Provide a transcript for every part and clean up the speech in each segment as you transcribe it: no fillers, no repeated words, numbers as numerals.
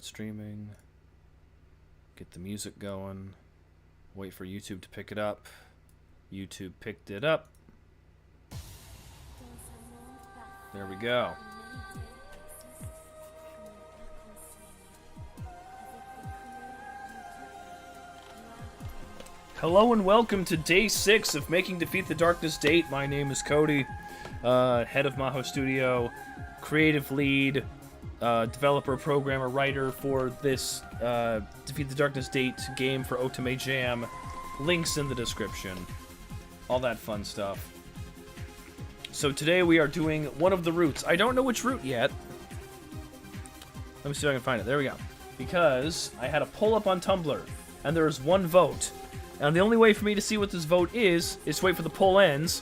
Streaming. Get the music going. Wait for YouTube to pick it up. YouTube picked it up. There we go. Hello and welcome to day 6 of Making Defeat the Darkness date. My name is Cody, head of Maho Studio, creative lead, developer, programmer, writer for this Defeat the Darkness date game for Otome Jam. Links in the description. All that fun stuff. So today we are doing one of the routes. I don't know which route yet. Let me see if I can find it. There we go. Because I had a poll up on Tumblr, and there is one vote. And the only way for me to see what this vote is to wait for the poll ends,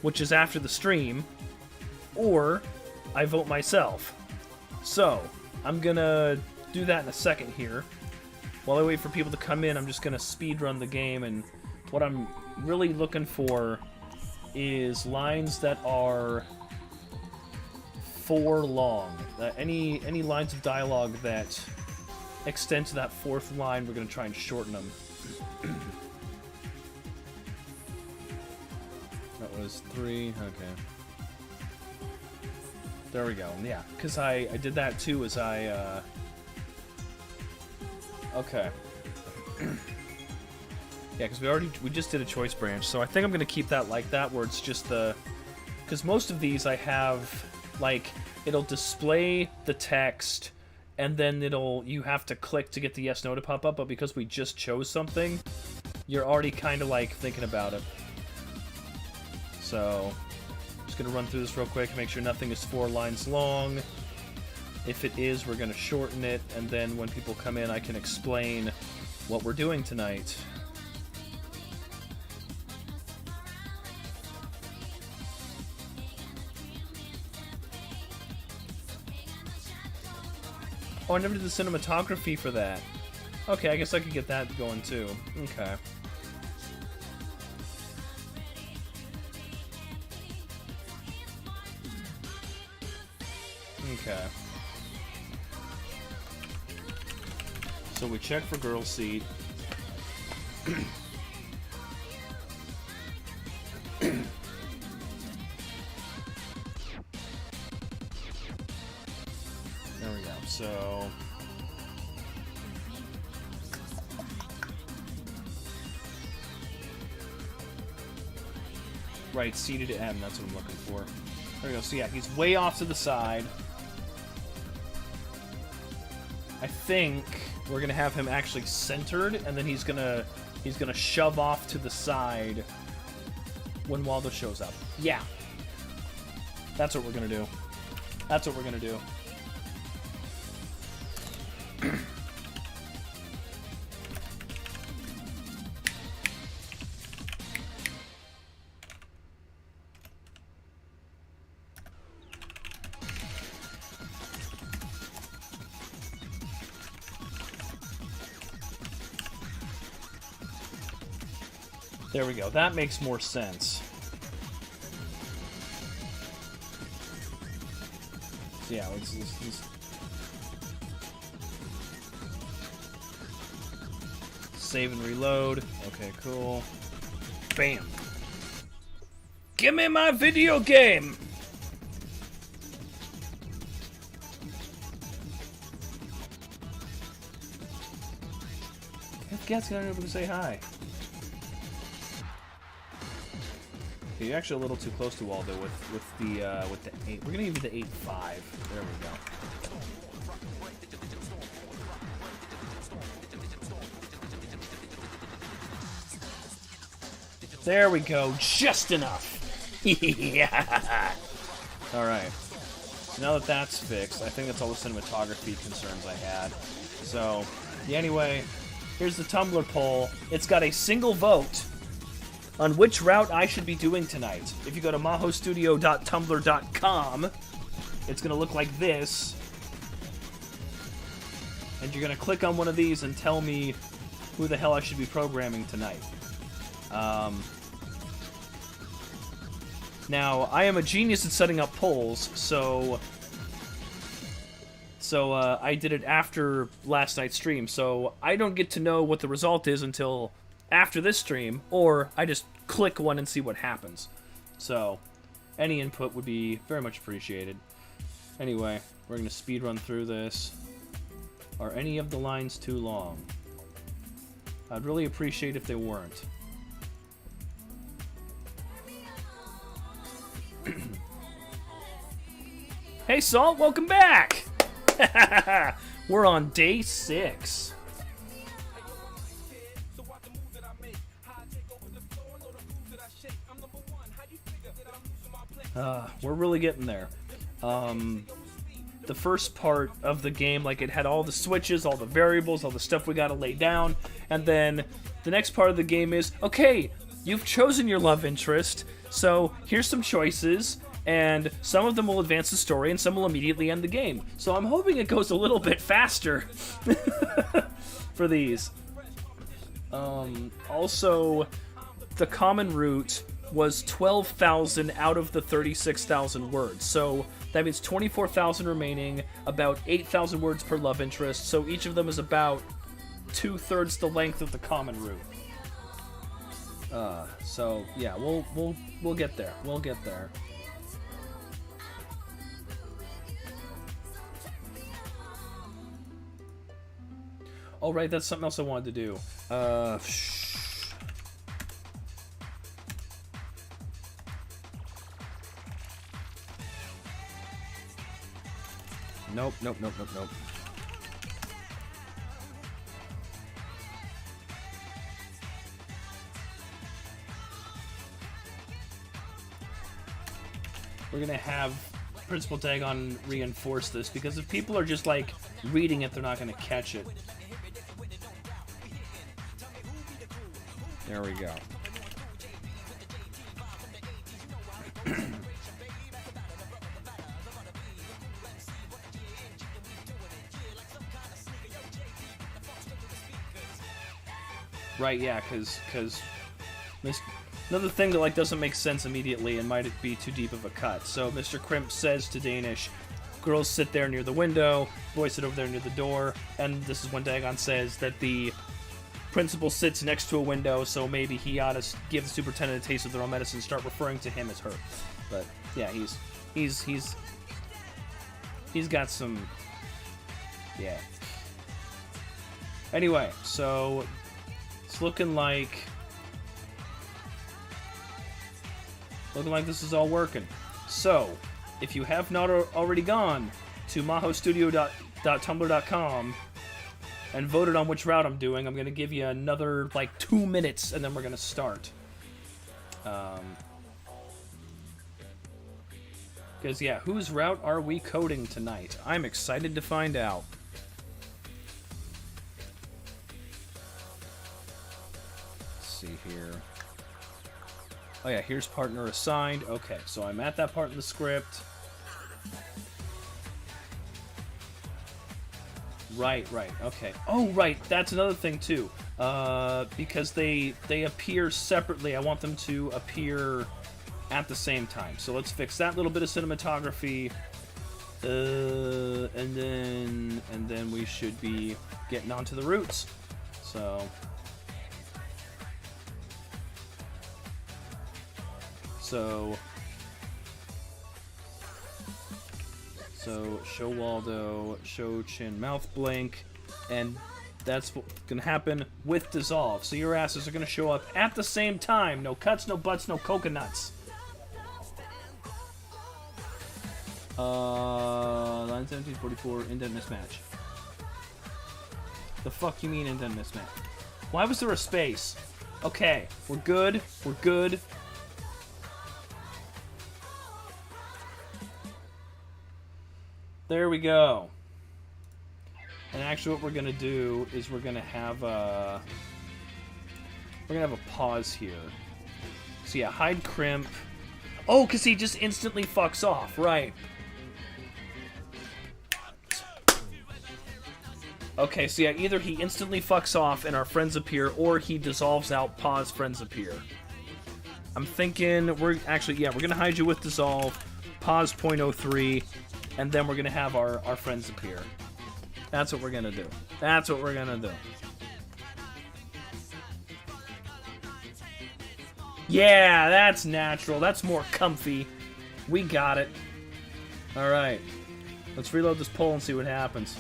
which is after the stream, or I vote myself. So, I'm gonna do that in a second here. While I wait for people to come in, I'm just gonna speedrun the game, and what I'm really looking for is lines that are 4 long. Any lines of dialogue that extend to that 4th line, we're gonna try and shorten them. That was 3, okay. There we go, yeah, because I did that too as I, okay. Yeah, because we just did a choice branch, so I think I'm going to keep that like that, where it's just the, because most of these I have, like, it'll display the text, and then you have to click to get the yes, no to pop up, but because we just chose something, you're already kind of, like, thinking about it. So, just going to run through this real quick, make sure nothing is 4 lines long. If it is, we're going to shorten it, and then when people come in, I can explain what we're doing tonight. Oh, I never did the cinematography for that. Okay, I guess I could get that going too. Okay. Okay. So we check for girl seat. There we go. So right, seated M, that's what I'm looking for. There we go. So yeah, he's way off to the side. I think we're gonna have him actually centered, and then he's gonna shove off to the side when Waldo shows up. Yeah, that's what we're gonna do. That's what we're gonna do. There we go. That makes more sense. So yeah, he's save and reload. Okay, cool. Bam. Give me my video game! Cat's not able to say hi. Okay, you're actually a little too close to Waldo with the 8. We're gonna give you the 8-5. There we go. There we go, just enough. Yeah. All right. So now that that's fixed, I think that's all the cinematography concerns I had. So, yeah, anyway, here's the Tumblr poll. It's got a single vote on which route I should be doing tonight. If you go to mahostudio.tumblr.com, it's going to look like this. And you're going to click on one of these and tell me who the hell I should be programming tonight. Now, I am a genius at setting up polls, so So I did it after last night's stream, so I don't get to know what the result is until after this stream, or I just click one and see what happens. So any input would be very much appreciated. Anyway, we're going to speed run through this. Are any of the lines too long? I'd really appreciate if they weren't. Hey Salt, welcome back! We're on day 6. We're really getting there. The first part of the game, like, it had all the switches, all the variables, all the stuff we gotta lay down, and then the next part of the game is, okay, you've chosen your love interest, so here's some choices, and some of them will advance the story, and some will immediately end the game. So I'm hoping it goes a little bit faster for these. Also, the common root was 12,000 out of the 36,000 words. So that means 24,000 remaining, about 8,000 words per love interest. So each of them is about 2/3 the length of the common root. So yeah, we'll get there. We'll get there. Oh right, that's something else I wanted to do. Nope. We're gonna have Principal Dagon reinforce this, because if people are just like reading it, they're not gonna catch it. There we go. Right, yeah, because another thing that like doesn't make sense immediately and might be too deep of a cut. So Mr. Crimp says to Danish, girls sit there near the window, boys sit over there near the door, and this is when Dagon says that the principal sits next to a window, so maybe he ought to give the superintendent a taste of their own medicine and start referring to him as her. But yeah, he's got some, yeah. Anyway, so it's looking like this is all working. So if you have not already gone to mahostudio.tumblr.com and voted on which route I'm doing, I'm going to give you another, like, 2 minutes, and then we're going to start. Because, yeah, whose route are we coding tonight? I'm excited to find out. Let's see here. Oh, yeah, here's partner assigned. Okay, so I'm at that part in the script. Right, okay. Oh, right, that's another thing, too. Because they appear separately, I want them to appear at the same time. So let's fix that little bit of cinematography. And then we should be getting onto the roots. So show Waldo, show Chin mouth blink, and that's what's gonna happen with dissolve. So your asses are gonna show up at the same time. No cuts, no butts, no coconuts. Line 1744, indent mismatch. The fuck you mean indent mismatch? Why was there a space? Okay, we're good. There we go. And actually what we're going to do is we're going to have a pause here. So yeah, hide crimp. Oh, because he just instantly fucks off. Right. Okay, so yeah, either he instantly fucks off and our friends appear, or he dissolves out, pause, friends appear. I'm thinking we're going to hide you with dissolve, pause 0.03, and then we're gonna have our friends appear. That's what we're gonna do. That's what we're gonna do. Yeah, that's natural. That's more comfy. We got it. Alright. Let's reload this poll and see what happens.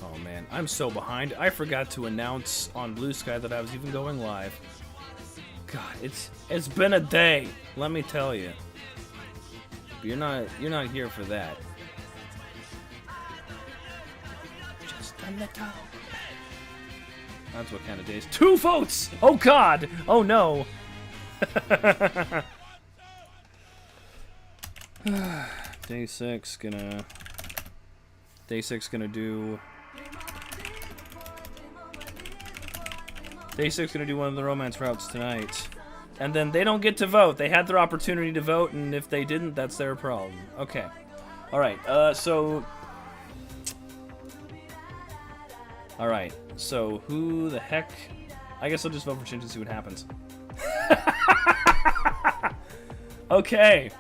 Oh man, I'm so behind. I forgot to announce on Blue Sky that I was even going live. God, it's been a day, let me tell you. But you're not here for that. Just a little. That's what kind of days. 2 votes! Oh God! Oh no! Day 6 gonna do. Day 6 gonna do one of the romance routes tonight. And then they don't get to vote. They had their opportunity to vote, and if they didn't, that's their problem. Okay. Alright, so... Alright, so who the heck... I guess I'll just vote for Chinch and see what happens. Okay.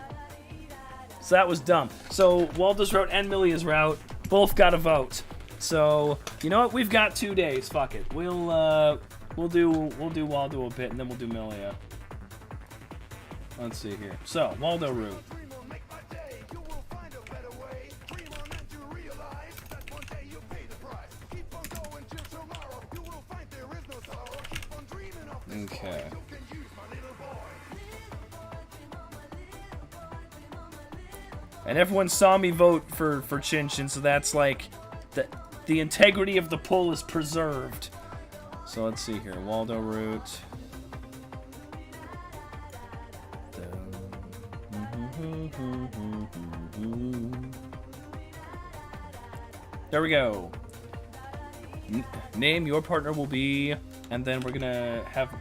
So that was dumb. So Waldo's route and Milia's route both got a vote. So, you know what? We've got 2 days. Fuck it. We'll do Waldo a bit, and then we'll do Milia. Let's see here. So, Waldo route. Okay. And everyone saw me vote for Chinchin, so that's like the integrity of the poll is preserved. So let's see here. Waldo route. There we go. Name your partner will be, and then we're gonna have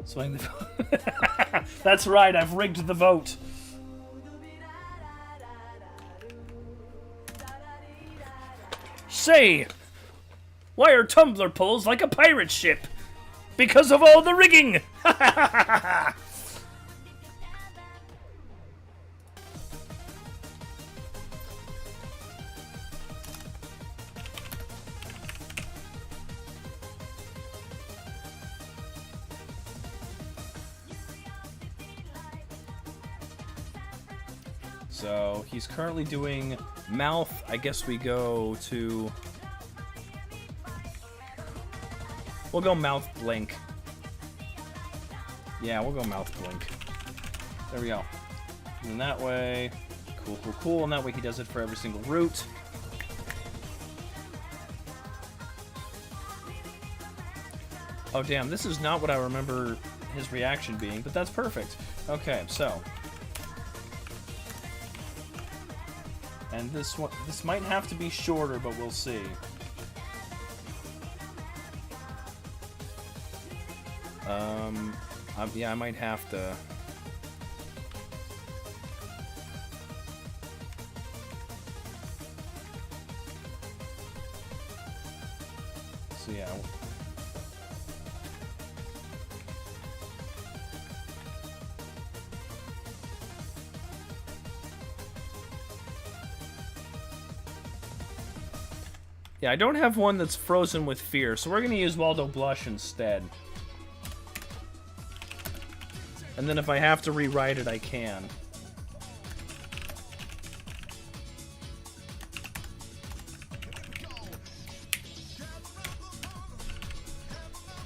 swing the vote. That's right, I've rigged the vote. Say, why are tumbler poles like a pirate ship? Because of all the rigging! So, he's currently doing mouth. I guess we go to... We'll go mouth blink. Yeah, we'll go mouth blink. There we go. And that way... Cool, cool, cool. And that way he does it for every single route. Oh, damn. This is not what I remember his reaction being, but that's perfect. Okay, so... And this might have to be shorter, but we'll see. Yeah, I might have to. So yeah. Yeah, I don't have one that's frozen with fear, so we're gonna use Waldo Blush instead. And then if I have to rewrite it, I can.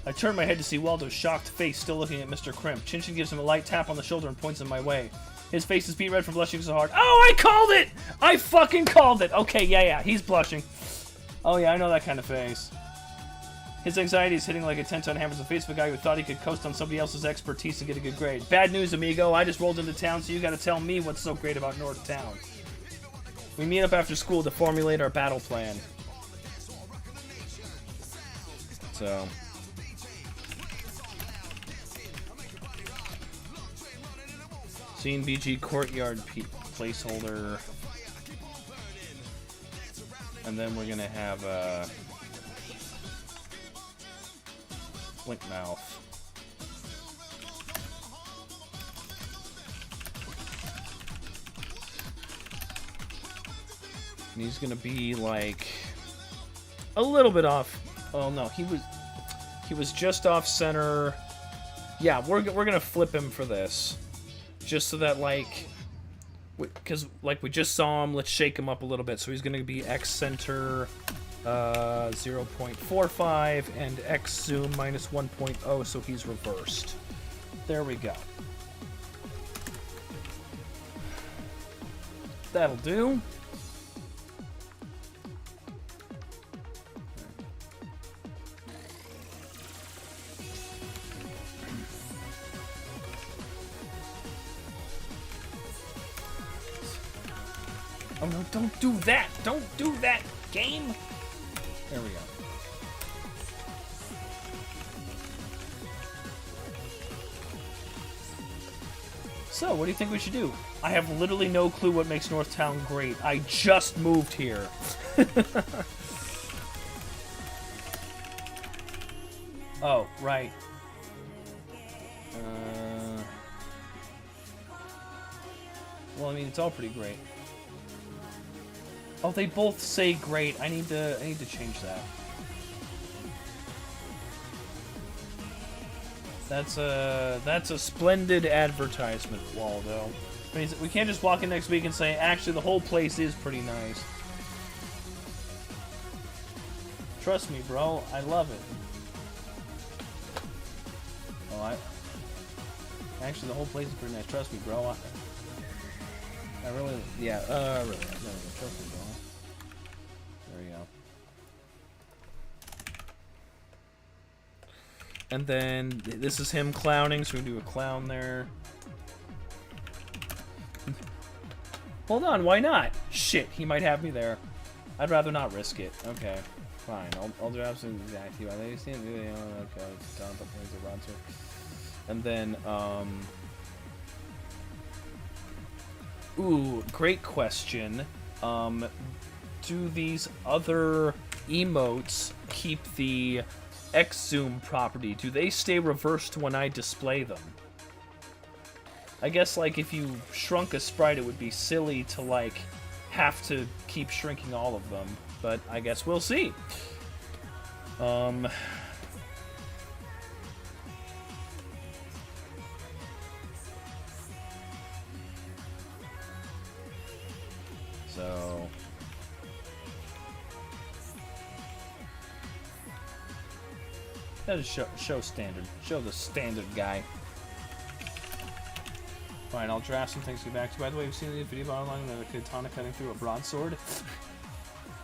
I turn my head to see Waldo's shocked face still looking at Mr. Crimp. Chinchin gives him a light tap on the shoulder and points him my way. His face is beet red from blushing so hard. Oh, I called it! I fucking called it! Okay, yeah, he's blushing. Oh yeah, I know that kind of face. His anxiety is hitting like a 10-ton hammer to the face of a guy who thought he could coast on somebody else's expertise and get a good grade. Bad news, amigo. I just rolled into town, so you gotta tell me what's so great about North Town. We meet up after school to formulate our battle plan. So... Scene BG Courtyard placeholder. And then we're gonna have Blink Mouth. And he's gonna be like a little bit off. Oh no, he was just off center. Yeah, we're gonna flip him for this, just so that like, because like we just saw him. Let's shake him up a little bit. So he's gonna be X center 0.45 and X zoom minus 1.0. So he's reversed. There we go. That'll do. Oh no, don't do that! Don't do that, game! There we go. So, what do you think we should do? I have literally no clue what makes Northtown great. I just moved here. Oh, right. Well, I mean, it's all pretty great. Oh, they both say great. I need to change that. That's a splendid advertisement, Waldo. I mean, we can't just walk in next week and say, actually, the whole place is pretty nice. Trust me, bro. I love it. Oh, actually, the whole place is pretty nice. Trust me, bro. I really, yeah, really, trust me, bro. There we go. And then, this is him clowning, so we can do a clown there. Hold on, why not? Shit, he might have me there. I'd rather not risk it. Okay, fine. I'll do absolutely exactly what they see. And then, ooh, great question. Do these other emotes keep the X-zoom property? Do they stay reversed when I display them? I guess, like, if you shrunk a sprite, it would be silly to, like, have to keep shrinking all of them. But I guess we'll see. So... that is show standard. Show the standard guy. Fine, I'll draft some things to get back to. By the way, we've seen the video online of a katana cutting through a broadsword.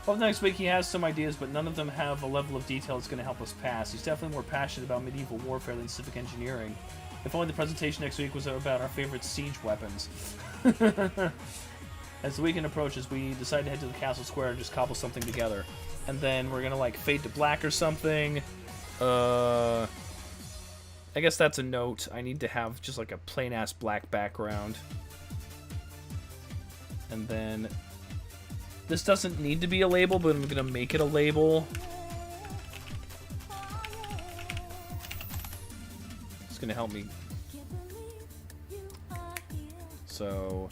Well, next week he has some ideas, but none of them have a level of detail that's going to help us pass. He's definitely more passionate about medieval warfare than civic engineering. If only the presentation next week was about our favorite siege weapons. As the weekend approaches, we decide to head to the castle square and just cobble something together. And then we're going to, like, fade to black or something. I guess that's a note. I need to have just like a plain-ass black background. And then... this doesn't need to be a label, but I'm gonna make it a label. It's gonna help me. So...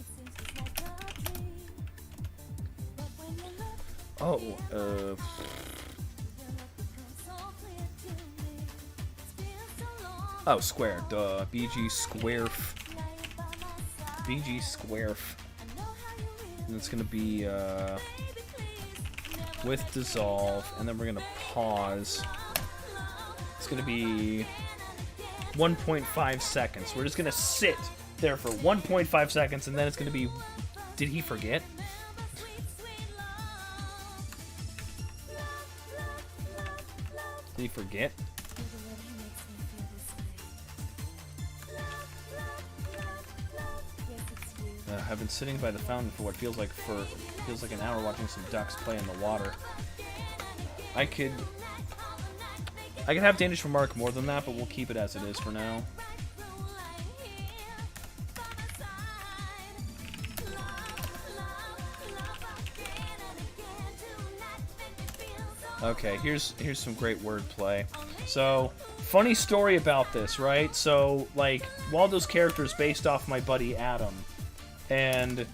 oh, oh, square, duh. BG square. BG square. And it's gonna be with dissolve, and then we're gonna pause. It's gonna be 1.5 seconds. We're just gonna sit there for 1.5 seconds, and then it's gonna be. Did he forget? Did he forget? I've been sitting by the fountain for what feels like an hour watching some ducks play in the water. I could have Danish remark more than that, but we'll keep it as it is for now. Okay, here's some great wordplay. So, funny story about this, right? So, like, Waldo's character is based off my buddy Adam, and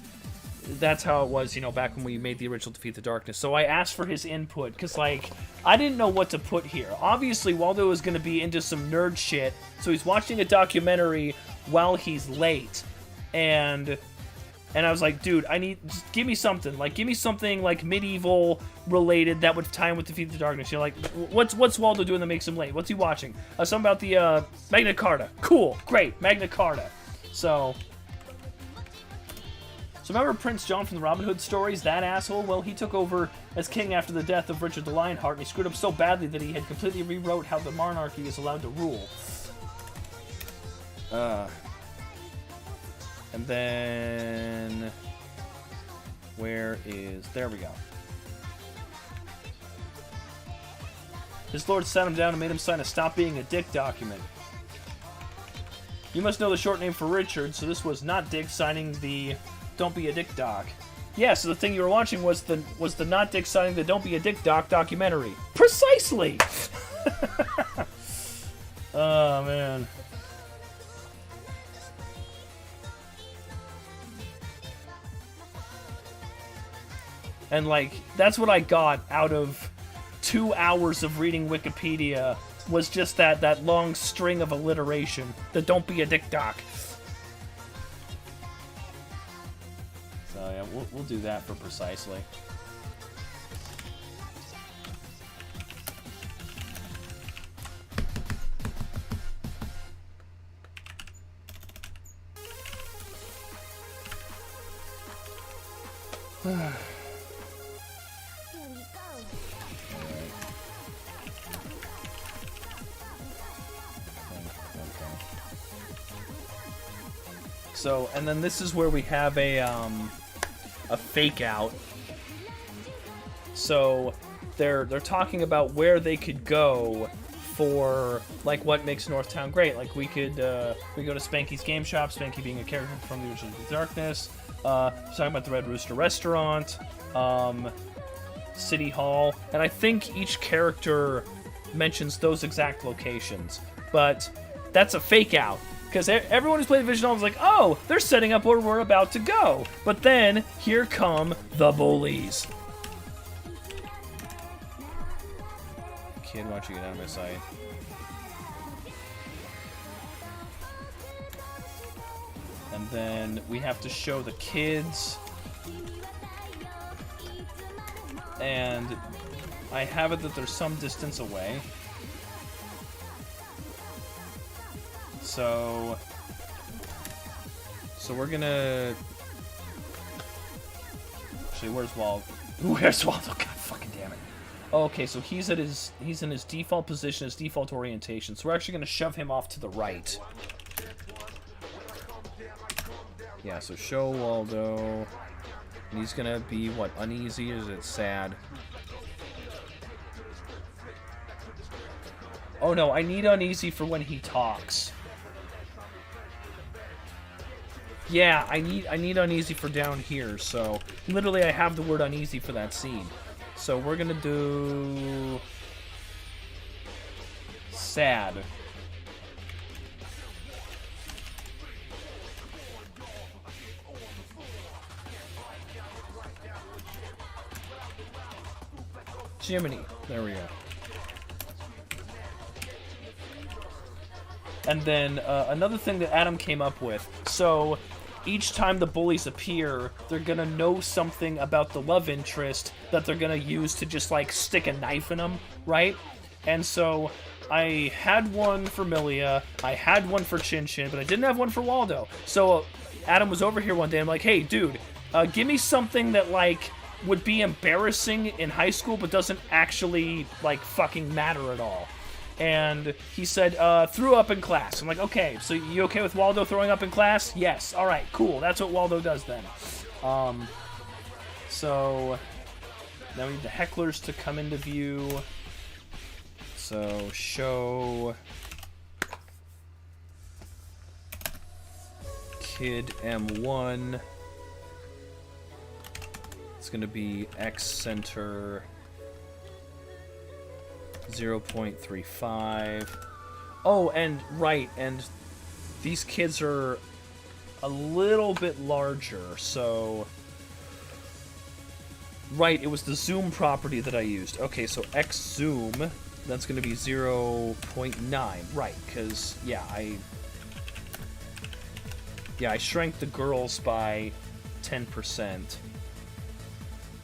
that's how it was, you know, back when we made the original Defeat the Darkness. So I asked for his input, because, like, I didn't know what to put here. Obviously, Waldo is going to be into some nerd shit, so he's watching a documentary while he's late, and I was like, dude, just give me something. Like, give me something, like, medieval related that would tie in with Defeat the Darkness. You're like, what's Waldo doing that makes him late? What's he watching? Something about the, Magna Carta. Cool. Great. Magna Carta. So remember Prince John from the Robin Hood stories? That asshole? Well, he took over as king after the death of Richard the Lionheart, and he screwed up so badly that he had completely rewrote how the monarchy is allowed to rule. And then... there we go. His lord sat him down and made him sign a Stop Being a Dick document. You must know the short name for Richard, so this was not Dick signing the Don't Be a Dick doc. Yeah, so the thing you were watching was the not Dick signing the Don't Be a Dick doc documentary. Precisely! Oh, man. And, like, that's what I got out of 2 hours of reading Wikipedia, was just that long string of alliteration. The Don't Be a Dick doc. So, yeah, we'll do that for Precisely. So, and then this is where we have a fake out. So, they're talking about where they could go for, like, what makes Northtown great. Like, we go to Spanky's Game Shop, Spanky being a character from the original Darkness. Talking about the Red Rooster Restaurant, City Hall, and I think each character mentions those exact locations. But that's a fake out. Because everyone who's played the visual novel is like, oh, they're setting up where we're about to go. But then, here come the bullies. Kid, why don't you get out of my sight? And then we have to show the kids. And I have it that there's some distance away. So we're gonna... Actually, where's Waldo? Where's Waldo? God fucking damn it. Okay, so he's in his default position, his default orientation. So we're actually gonna shove him off to the right. Yeah, so show Waldo. And he's gonna be, what, uneasy? Or is it sad? Oh no, I need uneasy for when he talks. Yeah, I need uneasy for down here, so literally I have the word uneasy for that scene. So we're gonna do... sad. Jiminy. There we go. And then another thing that Adam came up with. So each time the bullies appear, they're gonna know something about the love interest that they're gonna use to just, like, stick a knife in them, right? And so I had one for Milia, I had one for Chin Chin, but I didn't have one for Waldo. So Adam was over here one day, and I'm like, hey, dude, give me something that, like, would be embarrassing in high school, but doesn't actually, like, fucking matter at all. And he said, threw up in class. I'm like, okay, so you okay with Waldo throwing up in class? Yes. All right, cool. That's what Waldo does then. So now we need the hecklers to come into view. So show Kid M1. It's going to be X Center 0.35. Oh, and right, and these kids are a little bit larger, so... Right, it was the zoom property that I used. Okay, so x zoom, that's going to be 0.9. Right, because, yeah, I shrank the girls by 10%,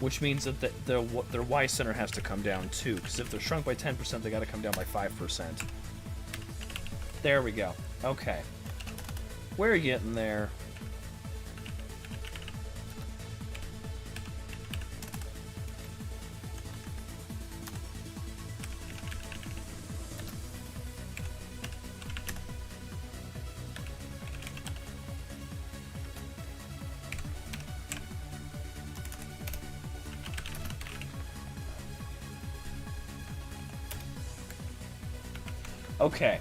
which means that their Y center has to come down too, because if they're shrunk by 10%, they got to come down by 5%. There we go. Okay. We're getting there. Okay.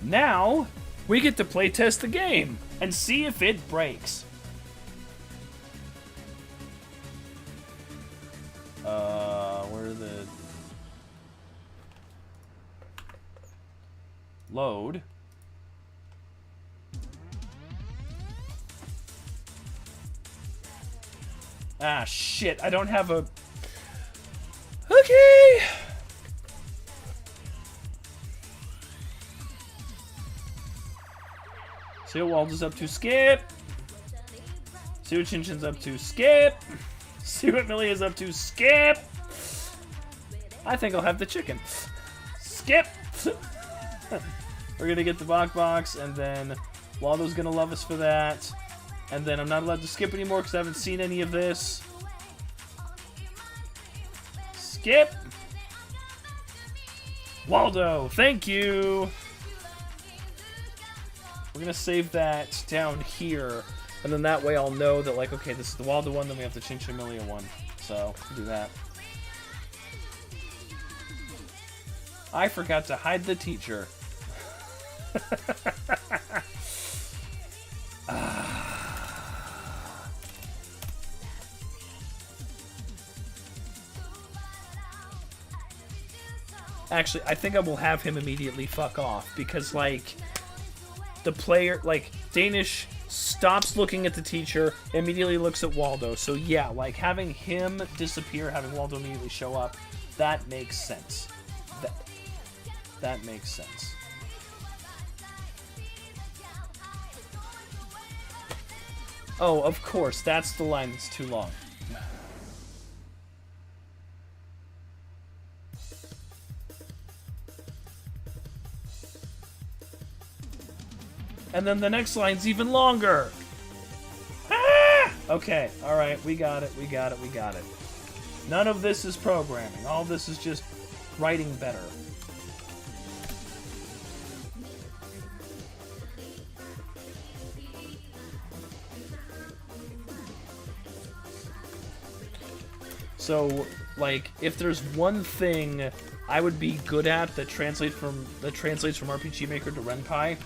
Now, we get to playtest the game and see if it breaks. Where are the... Load. Ah, shit, I don't have a... Okay! See what Waldo's up to, skip! See what Chinchin's up to, skip! See what Millie is up to, skip! I think I'll have the chicken. Skip! We're gonna get the box, and then Waldo's gonna love us for that. And then I'm not allowed to skip anymore because I haven't seen any of this. Skip! Waldo, thank you! We're gonna save that down here, and then that way I'll know that, like, okay, this is the Waldo one, then we have the Chinchimilia one. So, we'll do that. I forgot to hide the teacher. Actually, I think I will have him immediately fuck off, because, like... The player, like, Danish stops looking at the teacher, immediately looks at Waldo. So yeah, like, having him disappear, having Waldo immediately show up, that makes sense. That makes sense. Oh, of course, that's the line that's too long. And then the next line's even longer. Ah! Okay, alright, we got it. None of this is programming. All this is just writing better. So, like, if there's one thing I would be good at that translates from RPG Maker to Ren'Py,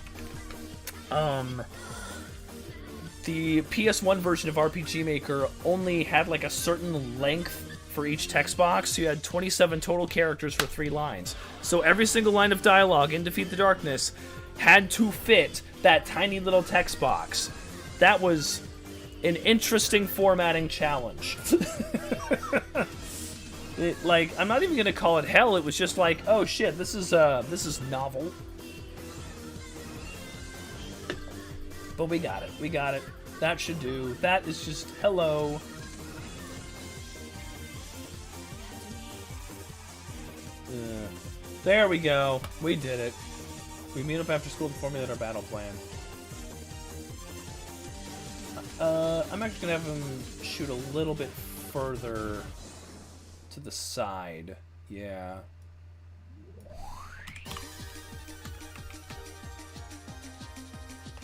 the PS1 version of RPG Maker only had like a certain length for each text box, so you had 27 total characters for 3 lines. So every single line of dialogue in Defeat the Darkness had to fit that tiny little text box. That was an interesting formatting challenge. I'm not even gonna call it hell, it was just like, oh shit, this is novel. But we got it. That should do. That is just hello. There we go. We did it. We meet up after school to formulate our battle plan. I'm actually gonna have him shoot a little bit further to the side. Yeah.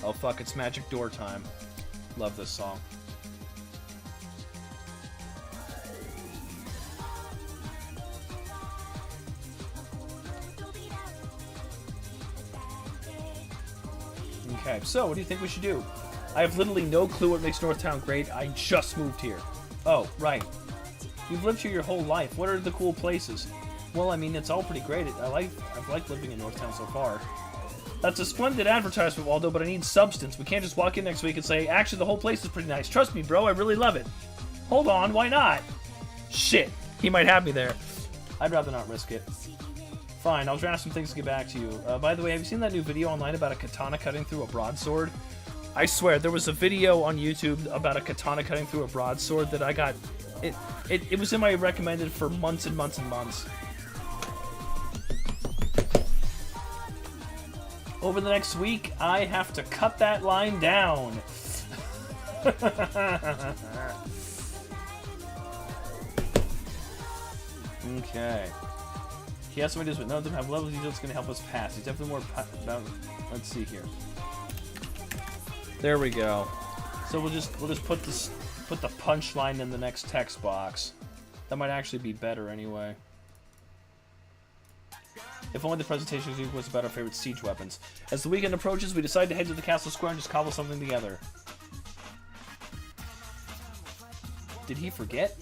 Oh fuck, it's Magic Door time. Love this song. Okay, so what do you think we should do? I have literally no clue what makes Northtown great. I just moved here. Oh, right. You've lived here your whole life. What are the cool places? Well, I mean, it's all pretty great. I've liked living in Northtown so far. That's a splendid advertisement, Waldo, but I need substance. We can't just walk in next week and say, actually, the whole place is pretty nice. Trust me, bro, I really love it. Hold on, why not? Shit, he might have me there. I'd rather not risk it. Fine, I'll draft some things to get back to you. By the way, have you seen that new video online about a katana cutting through a broadsword? I swear, there was a video on YouTube about a katana cutting through a broadsword that I got... It was in my recommended for months and months and months. Over the next week, I have to cut that line down. Okay. He has some ideas, but none of them have levels. He's just going to help us pass. He's definitely more about... Let's see here. There we go. So we'll just put the punchline in the next text box. That might actually be better anyway. If only the presentation was about our favorite siege weapons. As the weekend approaches, we decide to head to the castle square and just cobble something together. Did he forget?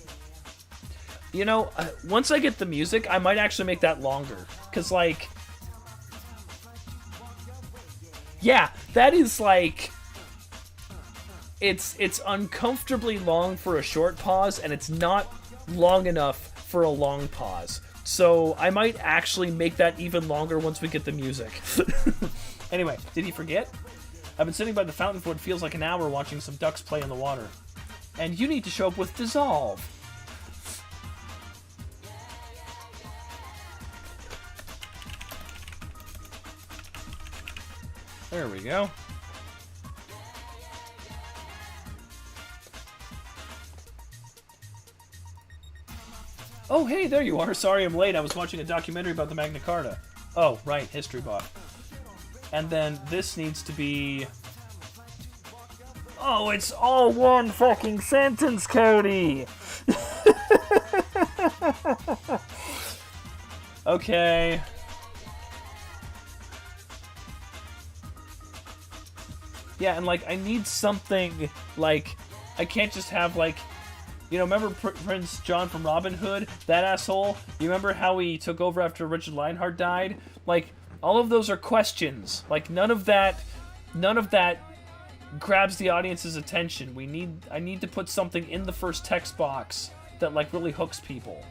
You know, once I get the music, I might actually make that longer. Because, like... Yeah, that is, like... It's uncomfortably long for a short pause, and it's not long enough for a long pause. So I might actually make that even longer once we get the music. Anyway, did he forget? I've been sitting by the fountain for what feels like an hour watching some ducks play in the water. And you need to show up with Dissolve. There we go. Oh, hey, there you are. Sorry I'm late. I was watching a documentary about the Magna Carta. Oh, right, history buff. And then this needs to be... Oh, it's all one fucking sentence, Cody! Okay. Yeah, and, like, I need something, like, I can't just have, like... You know, remember Prince John from Robin Hood? That asshole? You remember how he took over after Richard Lionheart died? Like, all of those are questions. Like, none of that grabs the audience's attention. I need to put something in the first text box that, like, really hooks people.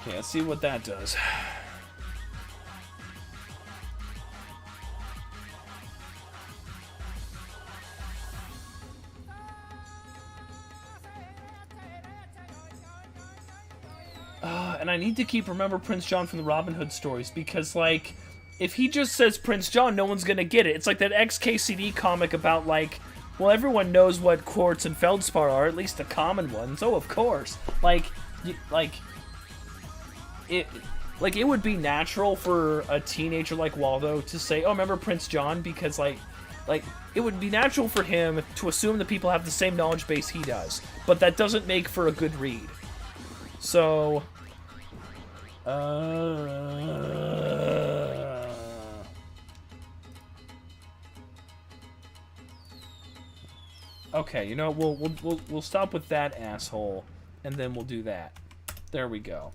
Okay, let's see what that does. And I need to keep Remember Prince John from the Robin Hood stories, because, like, if he just says Prince John, no one's gonna get it. It's like that XKCD comic about, like, well, everyone knows what quartz and feldspar are, at least the common ones. Oh, of course. It would be natural for a teenager like Waldo to say, oh, remember Prince John? Because, like, it would be natural for him to assume that people have the same knowledge base he does. But that doesn't make for a good read. So... Okay, you know, we'll stop with that asshole, and then we'll do that. There we go.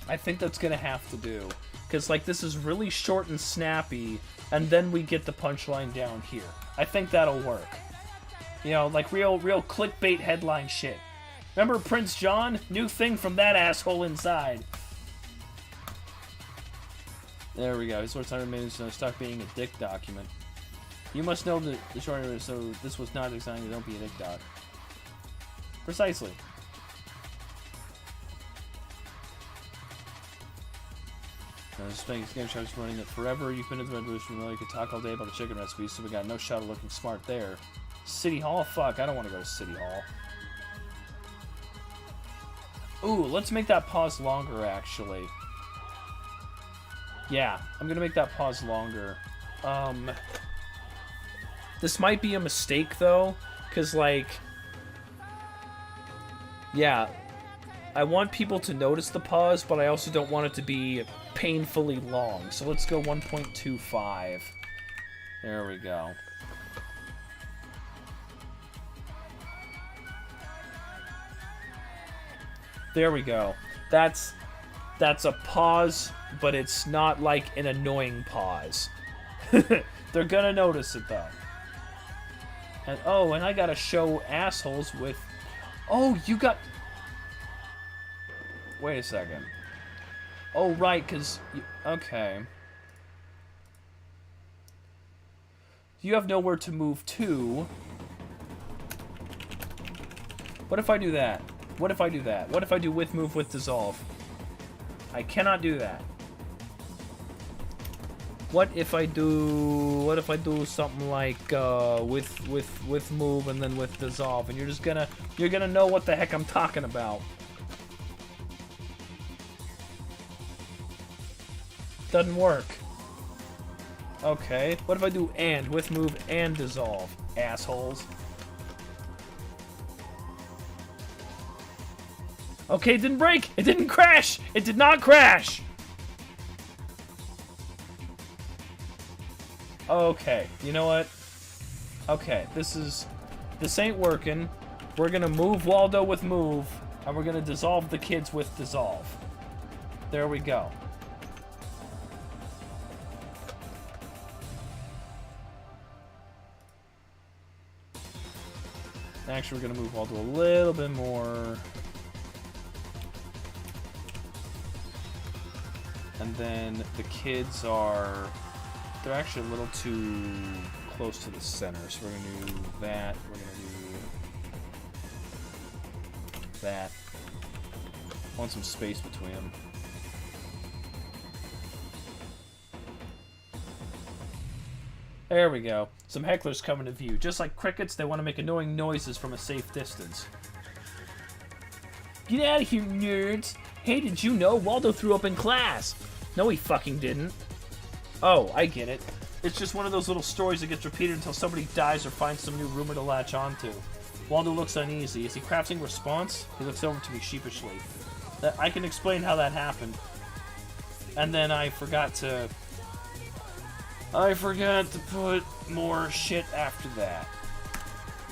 I think that's gonna have to do, because, like, this is really short and snappy, and then we get the punchline down here. I think that'll work. You know, like real clickbait headline shit. Remember Prince John? New thing from that asshole inside. There we go. This sort of time remains stop being a dick document. You must know the short answer, so this was not designed to don't be a dick doc. Precisely. This game shot's running it forever. You've been in the revolution. You could talk all day about the chicken recipes, so we got no shot of looking smart there. City Hall? Fuck, I don't want to go to City Hall. Ooh, let's make that pause longer, actually. Yeah, I'm gonna make that pause longer. This might be a mistake, though, Because, like... Yeah, I want people to notice the pause, but I also don't want it to be painfully long. So let's go 1.25. There we go. There we go. That's a pause, but it's not like an annoying pause. They're gonna notice it though. And oh, and I gotta show assholes with... Oh, you got... Wait a second. Oh, right, because... Okay. You have nowhere to move to. What if I do that? What if I do that? What if I do with move with dissolve? I cannot do that. What if I do something like with move and then with dissolve, and you're gonna know what the heck I'm talking about. Doesn't work. Okay, what if I do and with move and dissolve, assholes? Okay, it didn't break. It didn't crash. It did not crash. Okay, you know what? Okay, this ain't working. We're gonna move Waldo with move, and we're gonna dissolve the kids with dissolve. There we go. Actually, we're gonna move Waldo a little bit more. And then the kids are... They're actually a little too close to the center, so we're gonna do that. We're gonna do that. I want some space between them. There we go. Some hecklers come into view. Just like crickets, they want to make annoying noises from a safe distance. Get out of here, nerds! Hey, did you know Waldo threw up in class? No, he fucking didn't. Oh, I get it. It's just one of those little stories that gets repeated until somebody dies or finds some new rumor to latch onto. Waldo looks uneasy. Is he crafting a response? He looks over to me sheepishly. I can explain how that happened. And then I forgot to put more shit after that.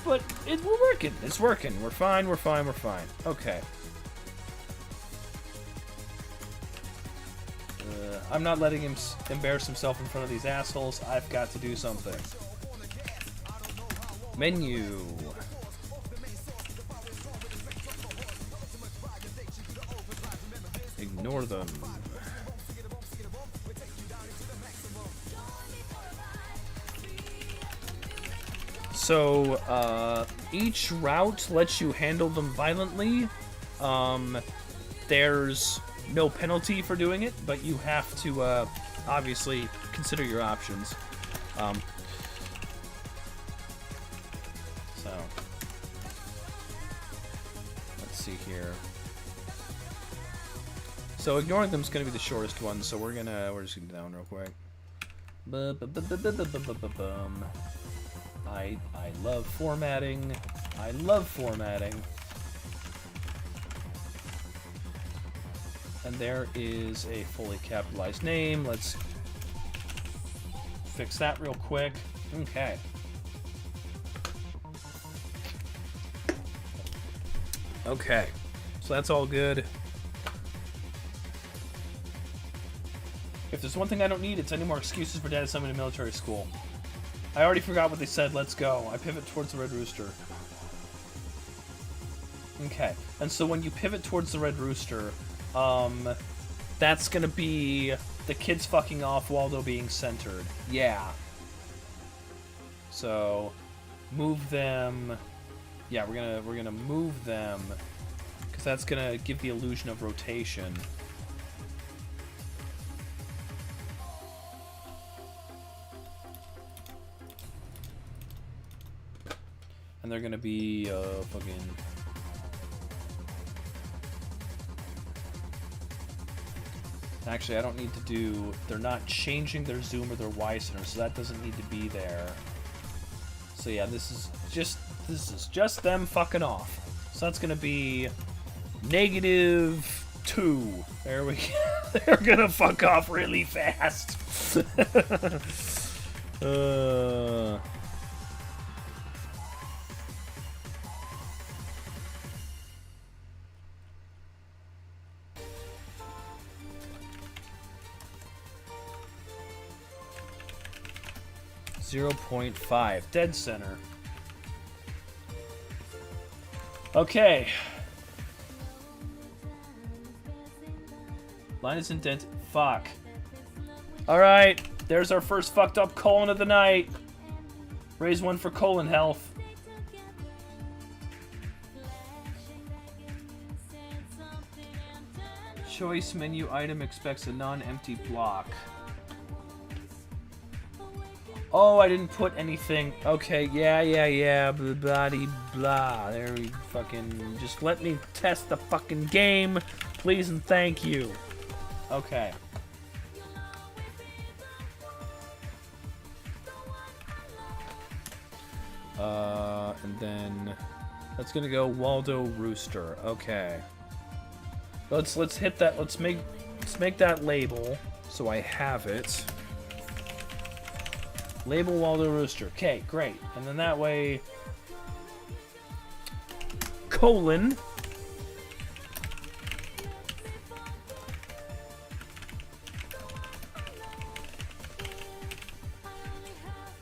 But we're working. It's working. We're fine. We're fine. We're fine. Okay. I'm not letting him embarrass himself in front of these assholes. I've got to do something. Menu. Ignore them. So, each route lets you handle them violently. There's no penalty for doing it, but you have to, obviously consider your options. So, let's see here. So ignoring them is going to be the shortest one, so we're just gonna down real quick. I love formatting. I love formatting. And there is a fully capitalized name. Let's fix that real quick. Okay. Okay. So that's all good. If there's one thing I don't need, it's any more excuses for Dad to send me to military school. I already forgot what they said. Let's go. I pivot towards the Red Rooster. Okay. And so when you pivot towards the Red Rooster, that's gonna be the kids fucking off, Waldo being centered. Yeah. So, move them. Yeah, we're gonna move them, because that's gonna give the illusion of rotation. And they're gonna be fucking. Actually, I don't need to do... They're not changing their zoom or their Y center, so that doesn't need to be there. So yeah, this is just them fucking off. So that's gonna be -2. There we go. They're gonna fuck off really fast. 0.5. Dead center. Okay. Line is indented. Fuck. Alright. There's our first fucked up colon of the night. Raise one for colon health. Choice menu item expects a non-empty block. Oh, I didn't put anything. Okay, yeah. Blah, blah, blah. There we fucking... Just let me test the fucking game. Please and thank you. Okay. And then... That's gonna go Waldo Rooster. Okay. Let's hit that. Let's make that label so I have it. Label Waldo Rooster. Okay, great. And then that way... colon...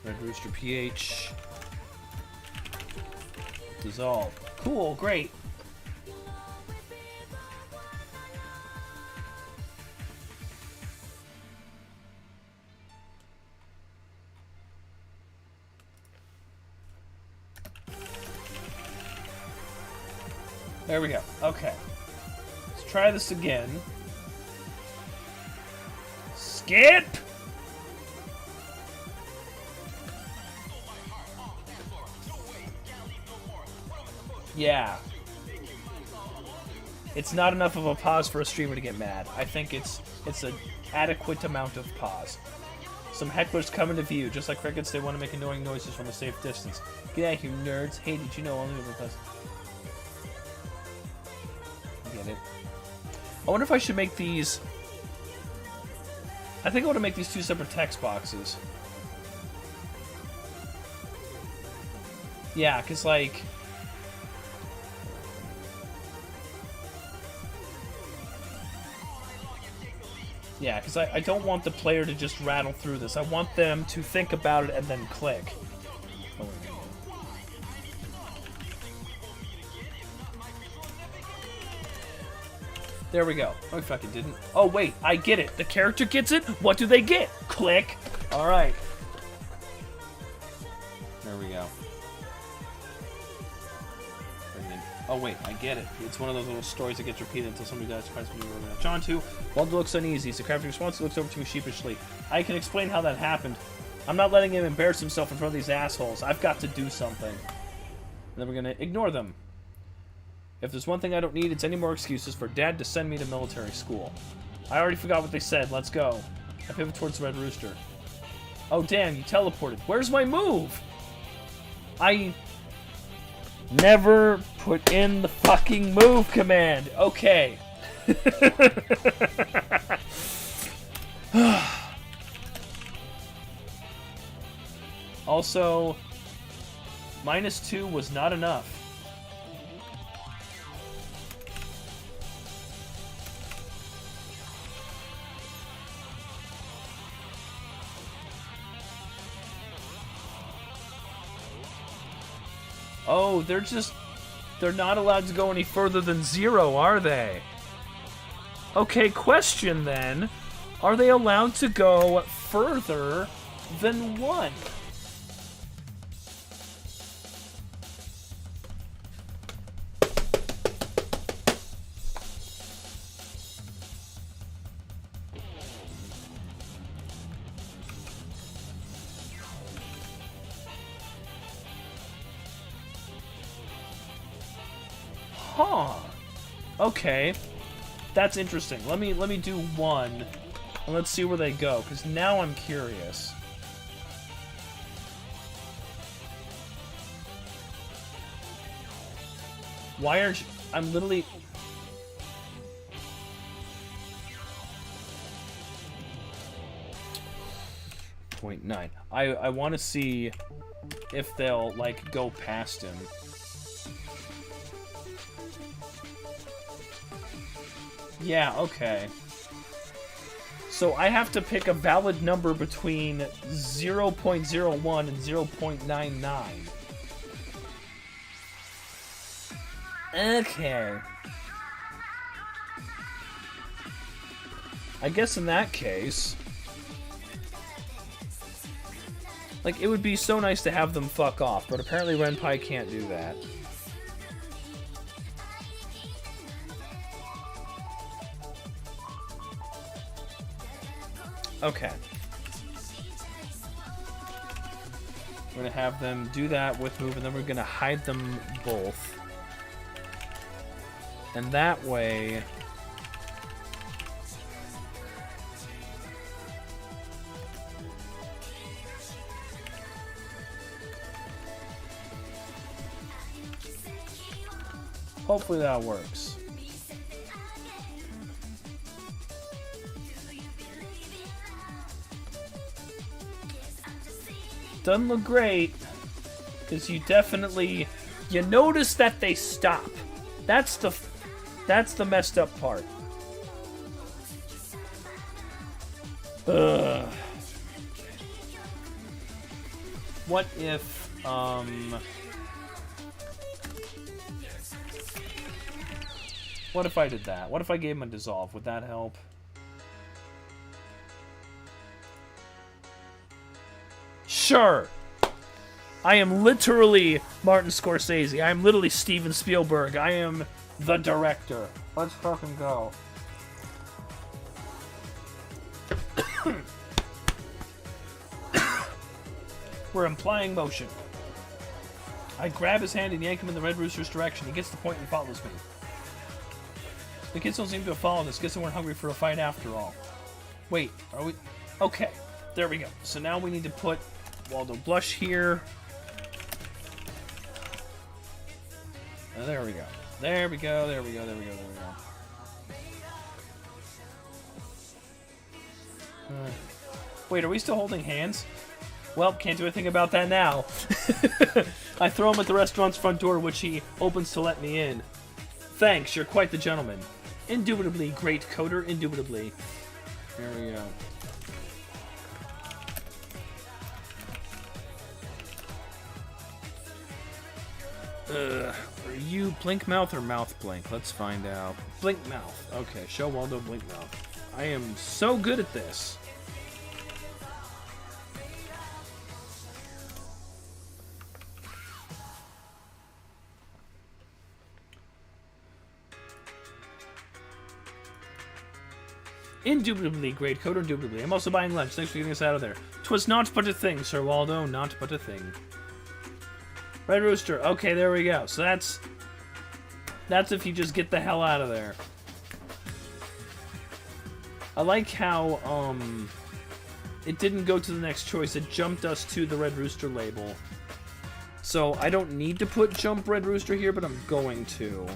Red Rooster PH... dissolve. Cool, great. There we go. Okay. Let's try this again. Skip! Yeah. It's not enough of a pause for a streamer to get mad. I think it's an adequate amount of pause. Some hecklers come into view. Just like crickets, they want to make annoying noises from a safe distance. Get out of here, nerds. Hey, did you know only with us? Get it. I wonder if I should make these... I think I want to make these 2 separate text boxes. Yeah, because, like... Yeah, because I don't want the player to just rattle through this. I want them to think about it and then click. Oh, there we go. Oh, I fucking didn't. Oh, wait. I get it. The character gets it? What do they get? Click. All right. There we go. Oh, wait. I get it. It's one of those little stories that gets repeated until somebody dies. John 2. Waldo looks uneasy. It's a crafty response. He looks over to me sheepishly. I can explain how that happened. I'm not letting him embarrass himself in front of these assholes. I've got to do something. And then we're going to ignore them. If there's one thing I don't need, it's any more excuses for Dad to send me to military school. I already forgot what they said. Let's go. I pivot towards the Red Rooster. Oh, damn, you teleported. Where's my move? I never put in the fucking move command. Okay. Also, -2 was not enough. Oh, they're not allowed to go any further than 0, are they? Okay, question then. Are they allowed to go further than 1? Huh. Okay. That's interesting. Let me do 1, and let's see where they go, because now I'm curious. Why aren't you... I'm literally... .9. I want to see if they'll, like, go past him. Yeah, okay. So I have to pick a valid number between 0.01 and 0.99. Okay. I guess in that case... Like, it would be so nice to have them fuck off, but apparently Ren'Py can't do that. Okay. We're gonna have them do that with move, and then we're gonna hide them both. And that way... Hopefully that works. Doesn't look great, because you definitely... You notice that they stop. That's the messed up part. Ugh. What if, What if I did that? What if I gave him a dissolve? Would that help? Sure! I am literally Martin Scorsese. I am literally Steven Spielberg. I am the director. Let's fucking go. We're implying motion. I grab his hand and yank him in the Red Rooster's direction. He gets the point and follows me. The kids don't seem to have followed us. Guess they weren't hungry for a fight after all. Wait, are we... Okay, there we go. So now we need to put Waldo Blush here. Oh, there we go. There we go, there we go, there we go, there we go. Wait, are we still holding hands? Well, can't do anything about that now. I throw him at the restaurant's front door, which he opens to let me in. Thanks, you're quite the gentleman. Indubitably, great coder, indubitably. There we go. Are you blink mouth or mouth blink? Let's find out. Blink mouth. Okay, show Waldo blink mouth. I am so good at this. Indubitably, great coder, indubitably. I'm also buying lunch. Thanks for getting us out of there. 'Twas not but a thing, Sir Waldo, not but a thing. Red Rooster. Okay, there we go. So that's if you just get the hell out of there. I like how it didn't go to the next choice. It jumped us to the Red Rooster label. So I don't need to put jump Red Rooster here, but I'm going to.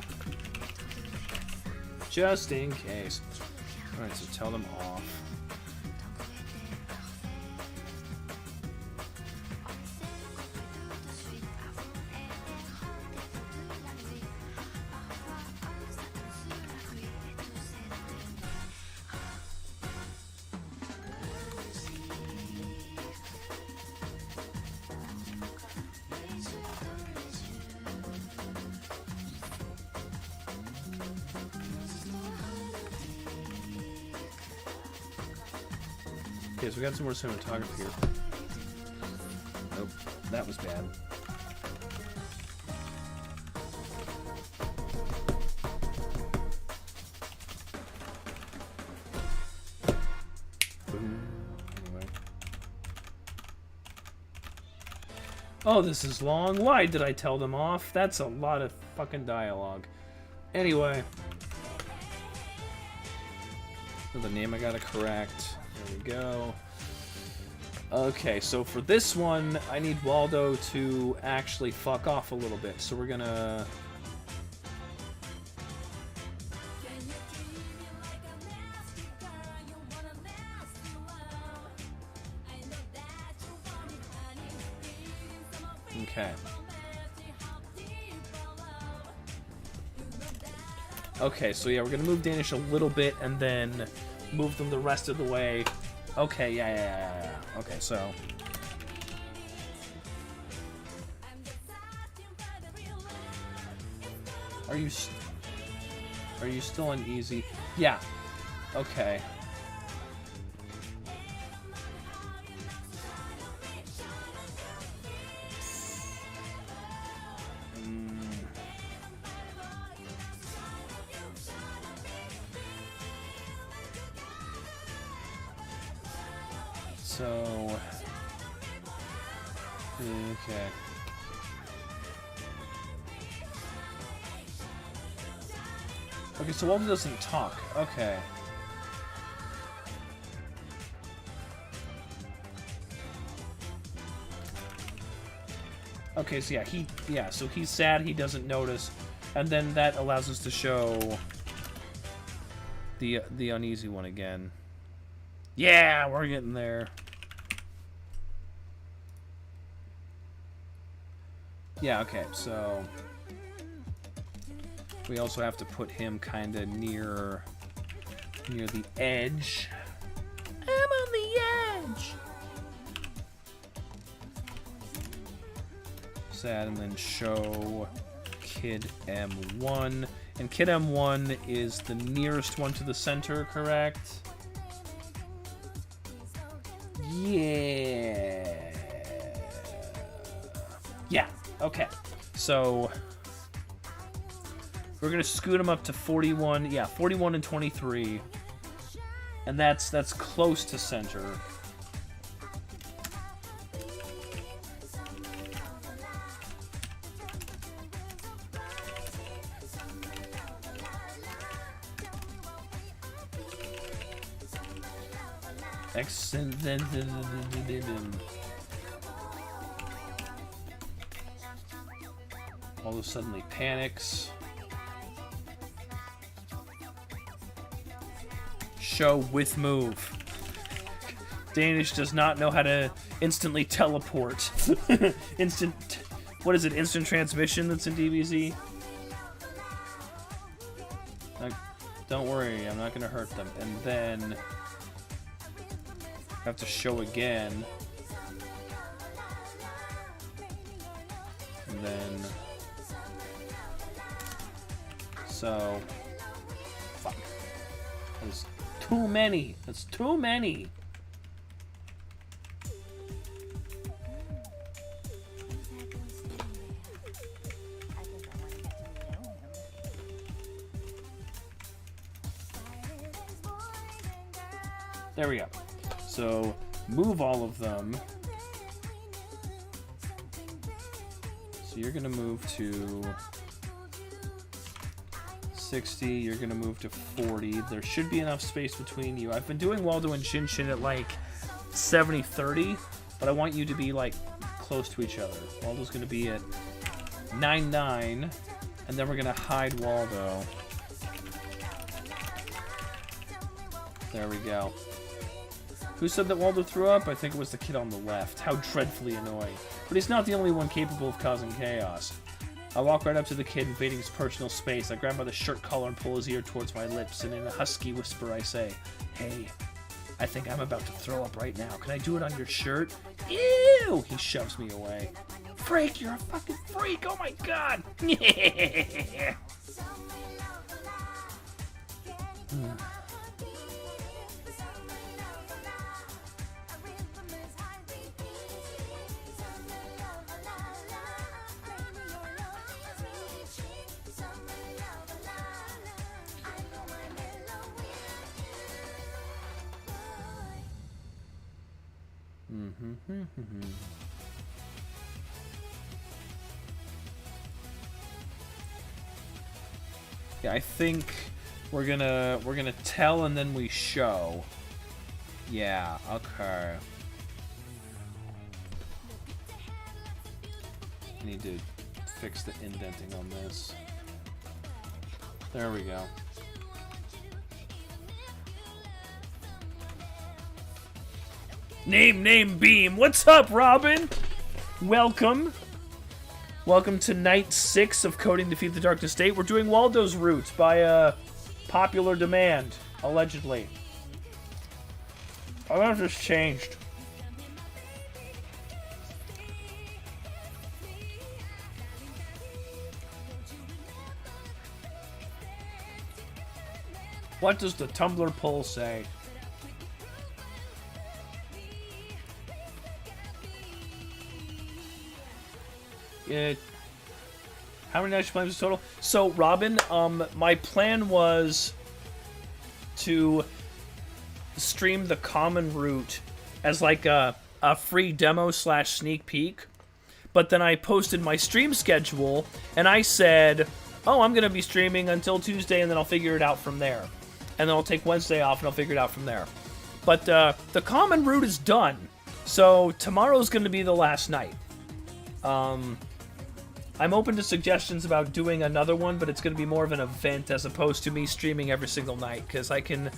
Just in case. Alright, so tell them off. Okay, so we got some more cinematography here. Nope, that was bad. Boom. Anyway. Oh, this is long. Why did I tell them off? That's a lot of fucking dialogue. Anyway. The name I gotta correct. There we go. Okay, so for this one, I need Waldo to actually fuck off a little bit. So we're gonna Okay. Okay, so yeah, we're gonna move Danish a little bit and then move them the rest of the way. Okay, yeah. Okay, so... Are you still on easy? Yeah. Okay. So... Okay. Okay, so Waldo doesn't talk. Okay. Okay, so so he's sad, he doesn't notice, and then that allows us to show the uneasy one again. Yeah, we're getting there. Yeah, okay, so we also have to put him kind of near the edge. I'm on the edge. Sad, and then show Kid M1. And Kid M1 is the nearest one to the center, correct? Yeah. Yeah, okay. So we're gonna scoot him up to 41. Yeah, 41 and 23. And that's close to center. Excellent. All of a sudden he panics. Show with move. Danish does not know how to instantly teleport. What is it? Instant transmission that's in DBZ? Don't worry, I'm not gonna hurt them. And then have to show again. And then so fuck. There's too many. That's too many. There we go. So move all of them. So you're gonna move to 60, you're gonna move to 40. There should be enough space between you. I've been doing Waldo and Shin Shin at like 70-30, but I want you to be like close to each other. Waldo's gonna be at 9-9, and then we're gonna hide Waldo. There we go. Who said that Waldo threw up? I think it was the kid on the left. How dreadfully annoying. But he's not the only one capable of causing chaos. I walk right up to the kid, invading his personal space. I grab him by the shirt collar and pull his ear towards my lips, and in a husky whisper I say, "Hey, I think I'm about to throw up right now. Can I do it on your shirt?" Ew! He shoves me away. Freak, you're a fucking freak! Oh my god! Yeah, I think we're gonna tell and then we show. Yeah, okay. I need to fix the indenting on this. There we go. Name, beam. What's up, Robin? Welcome. Welcome to night 6 of Coding Defeat the Darkness State. We're doing Waldo's Route by popular demand, allegedly. I wonder if this changed. What does the Tumblr poll say? How many nights plans total? So, Robin, my plan was to stream the common route as like a free demo / sneak peek, but then I posted my stream schedule and I said, oh, I'm gonna be streaming until Tuesday and then I'll figure it out from there, and then I'll take Wednesday off and I'll figure it out from there. But the common route is done, so tomorrow's gonna be the last night. I'm open to suggestions about doing another one, but it's going to be more of an event as opposed to me streaming every single night, because I can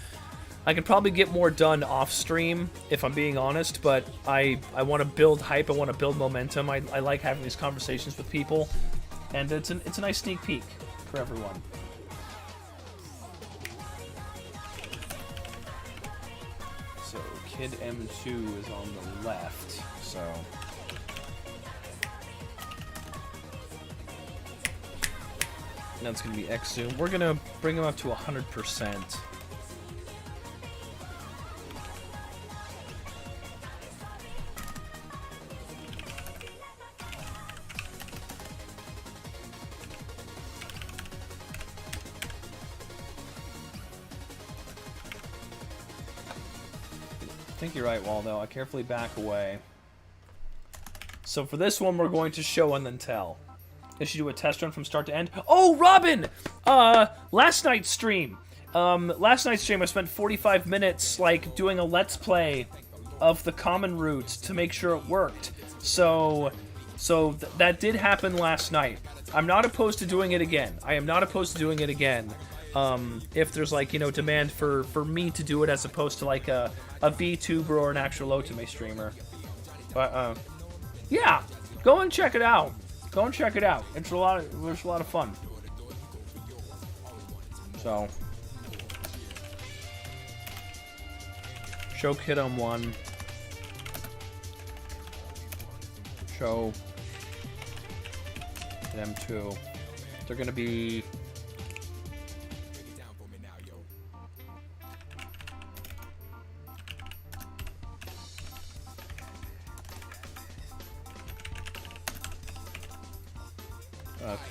probably get more done off stream if I'm being honest, but I want to build hype, I want to build momentum. I like having these conversations with people, and it's a nice sneak peek for everyone. So Kid M2 is on the left, so that's going to be X-Zoom. We're going to bring him up to 100%. I think you're right, Waldo. I carefully back away. So for this one, we're going to show and then tell. Did she do a test run from start to end? Oh, Robin! Last night's stream. I spent 45 minutes, like, doing a Let's Play of the common route to make sure it worked. So that did happen last night. I'm not opposed to doing it again. I am not opposed to doing it again. If there's, like, you know, demand for me to do it as opposed to, like, a VTuber or an actual Otome streamer. But, yeah, go and check it out. Go and check it out. There's a lot of fun. So, show Kid on 1. Show them 2. They're gonna be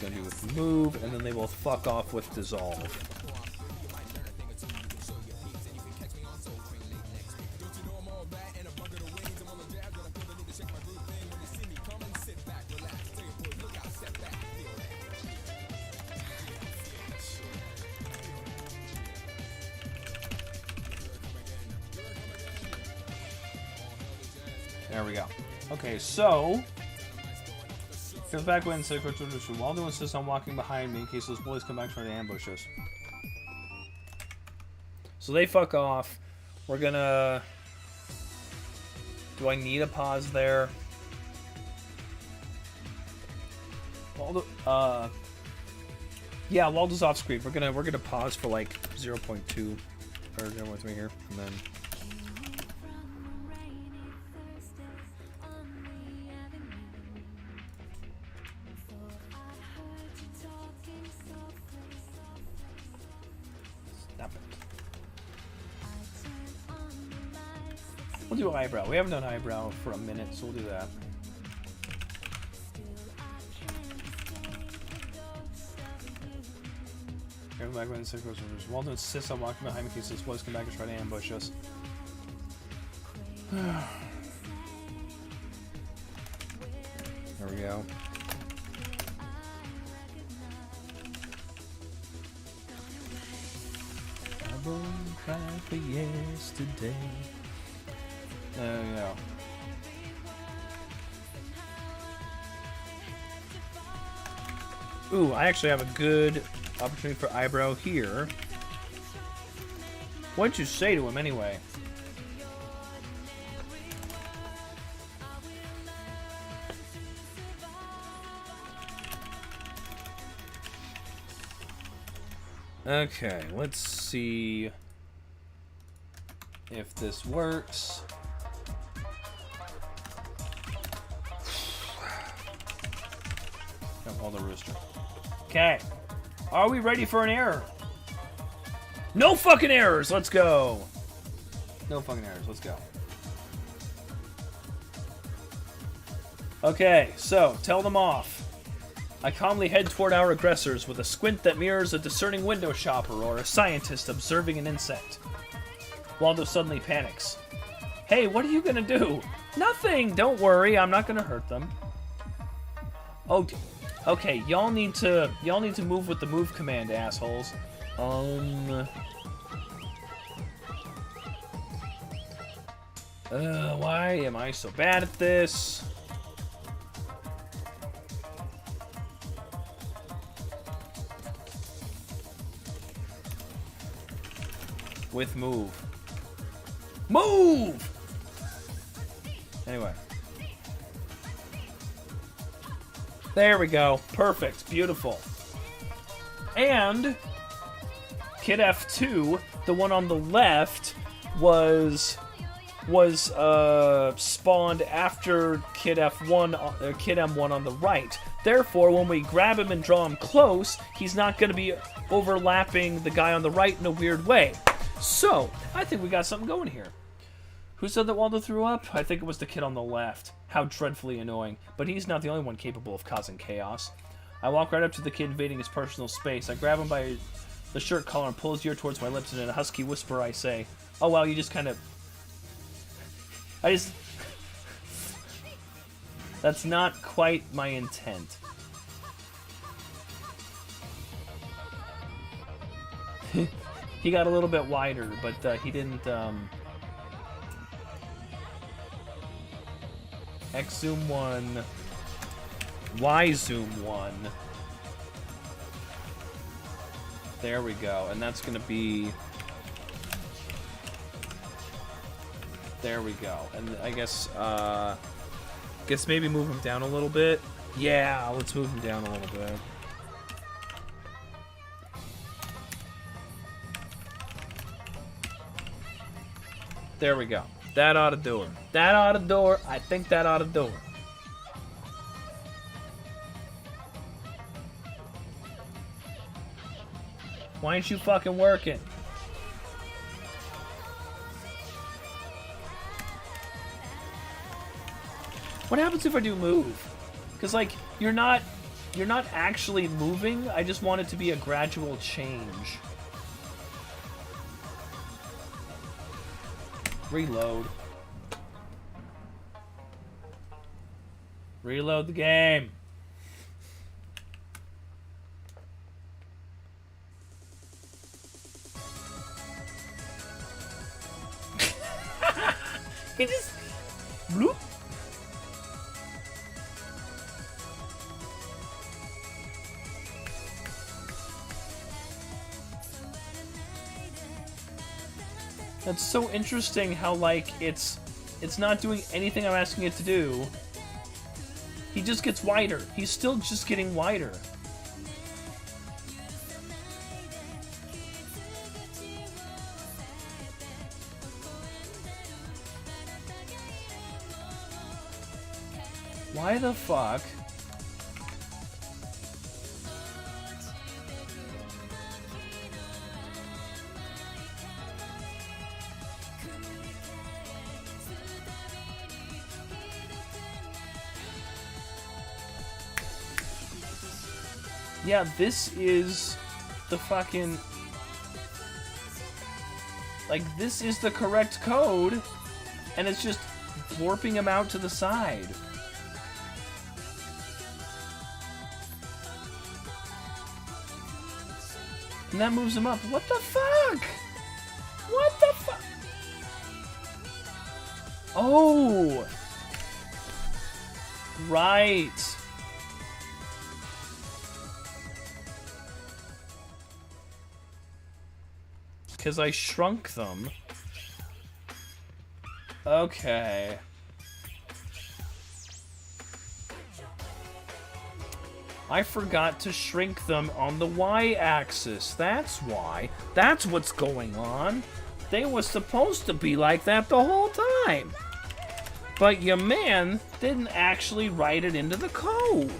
gonna do with move, and then they will fuck off with dissolve. There we go. Okay, so goes back when Waldo insists on walking behind me in case those boys come back trying to ambush us. So they fuck off. We're gonna... Do I need a pause there? Waldo... Yeah, Waldo's off screen. We're gonna pause for like 0.2 or 0.3 here, and then... We'll do eyebrow. We haven't done eyebrow for a minute, so we'll do that. Back when the Waldo insists on walking behind me in case those boys come back and try to ambush us. There we go. I won't cry for yesterday. There we go. Ooh, I actually have a good opportunity for eyebrow here. What'd you say to him anyway? Okay, let's see if this works. Got all the rooster. Okay. Are we ready for an error? No fucking errors! Let's go! No fucking errors. Let's go. Okay, so, tell them off. I calmly head toward our aggressors with a squint that mirrors a discerning window shopper or a scientist observing an insect. Waldo suddenly panics. Hey, what are you gonna do? Nothing! Don't worry, I'm not gonna hurt them. Okay, y'all need to move with the move command, assholes. Why am I so bad at this? With move. Move! Anyway. There we go. Perfect. Beautiful. And Kid F2, the one on the left, was spawned after Kid F1, Kid M1 on the right. Therefore, when we grab him and draw him close, he's not going to be overlapping the guy on the right in a weird way. So, I think we got something going here. Who said that Waldo threw up? I think it was the kid on the left. How dreadfully annoying. But he's not the only one capable of causing chaos. I walk right up to the kid invading his personal space. I grab him by the shirt collar and pull his ear towards my lips, and in a husky whisper I say, oh wow, you just kind of... That's not quite my intent. He got a little bit wider, but he didn't, X zoom 1, Y zoom 1. There we go, and that's gonna be... There we go, and I guess maybe move him down a little bit. Yeah, let's move him down a little bit. There we go. That ought to do it. That ought to do it. I think that ought to do it. Why ain't you fucking working? What happens if I do move? Because, like, you're not actually moving. I just want it to be a gradual change. Reload. Reload the game. It just... bloop. That's so interesting how, like, it's not doing anything I'm asking it to do. He just gets wider. He's still just getting wider. Why the fuck? Yeah, this is the fucking... Like, this is the correct code, and it's just warping him out to the side. And that moves him up. What the fuck? What the fuck? Oh! Right. Because I shrunk them. Okay. I forgot to shrink them on the y-axis. That's why. That's what's going on. They were supposed to be like that the whole time. But your man didn't actually write it into the code.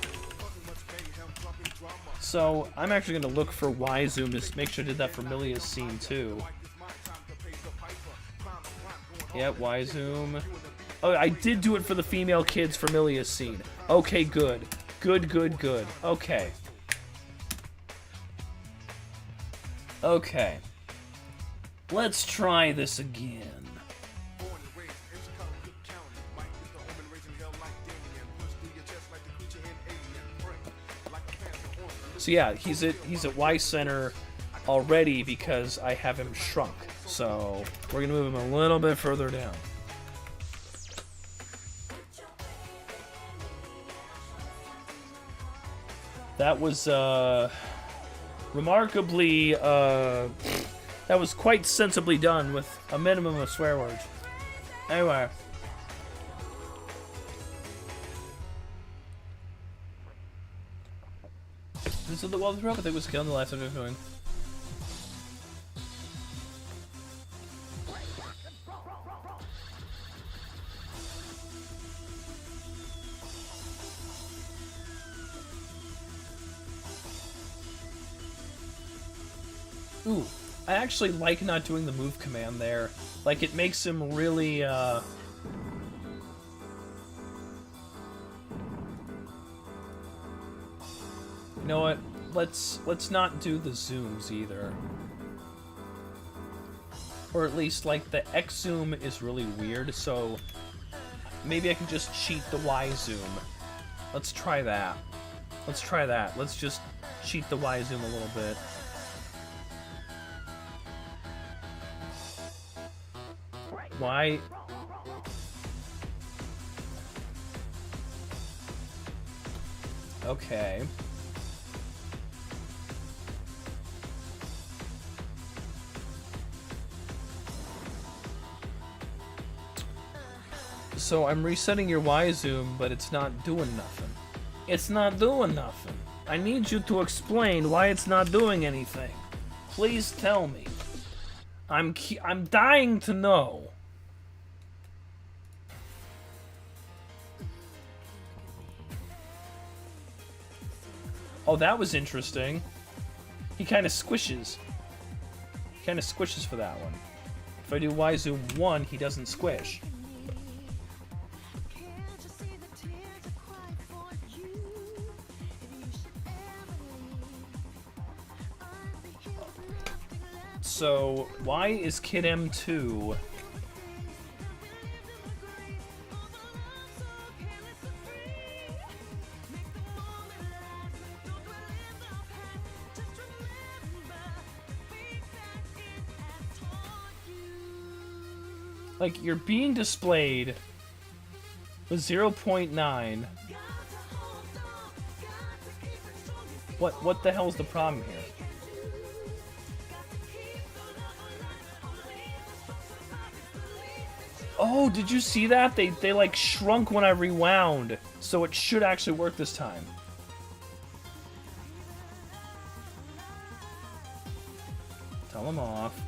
So, I'm actually going to look for Y-zoom to make sure I did that for Milia's scene, too. Yep, Y-zoom. Oh, I did do it for the female kids for Milia's scene. Okay, good. Good, good, good. Okay. Okay. Let's try this again. So yeah, he's at Y center already because I have him shrunk. So we're gonna move him a little bit further down. That was remarkably that was quite sensibly done with a minimum of swear words. Anyway. This is the wall of the rope. I think was killed in the last time I was going. Ooh, I actually like not doing the move command there. Like, it makes him really, You know what? Let's not do the zooms either. Or at least, like, the X zoom is really weird, so maybe I can just cheat the Y zoom. Let's try that. Let's try that. Let's just cheat the Y zoom a little bit. Why? Okay. So I'm resetting your Y zoom, but it's not doing nothing. It's not doing nothing. I need you to explain why it's not doing anything. Please tell me. I'm dying to know. Oh, that was interesting. He kind of squishes. He kind of squishes for that one. If I do Y zoom 1, he doesn't squish. So, why is Kid M2... Like, you're being displayed with 0.9. What the hell is the problem here? Oh, did you see that? They like shrunk when I rewound, so it should actually work this time. Tell them off.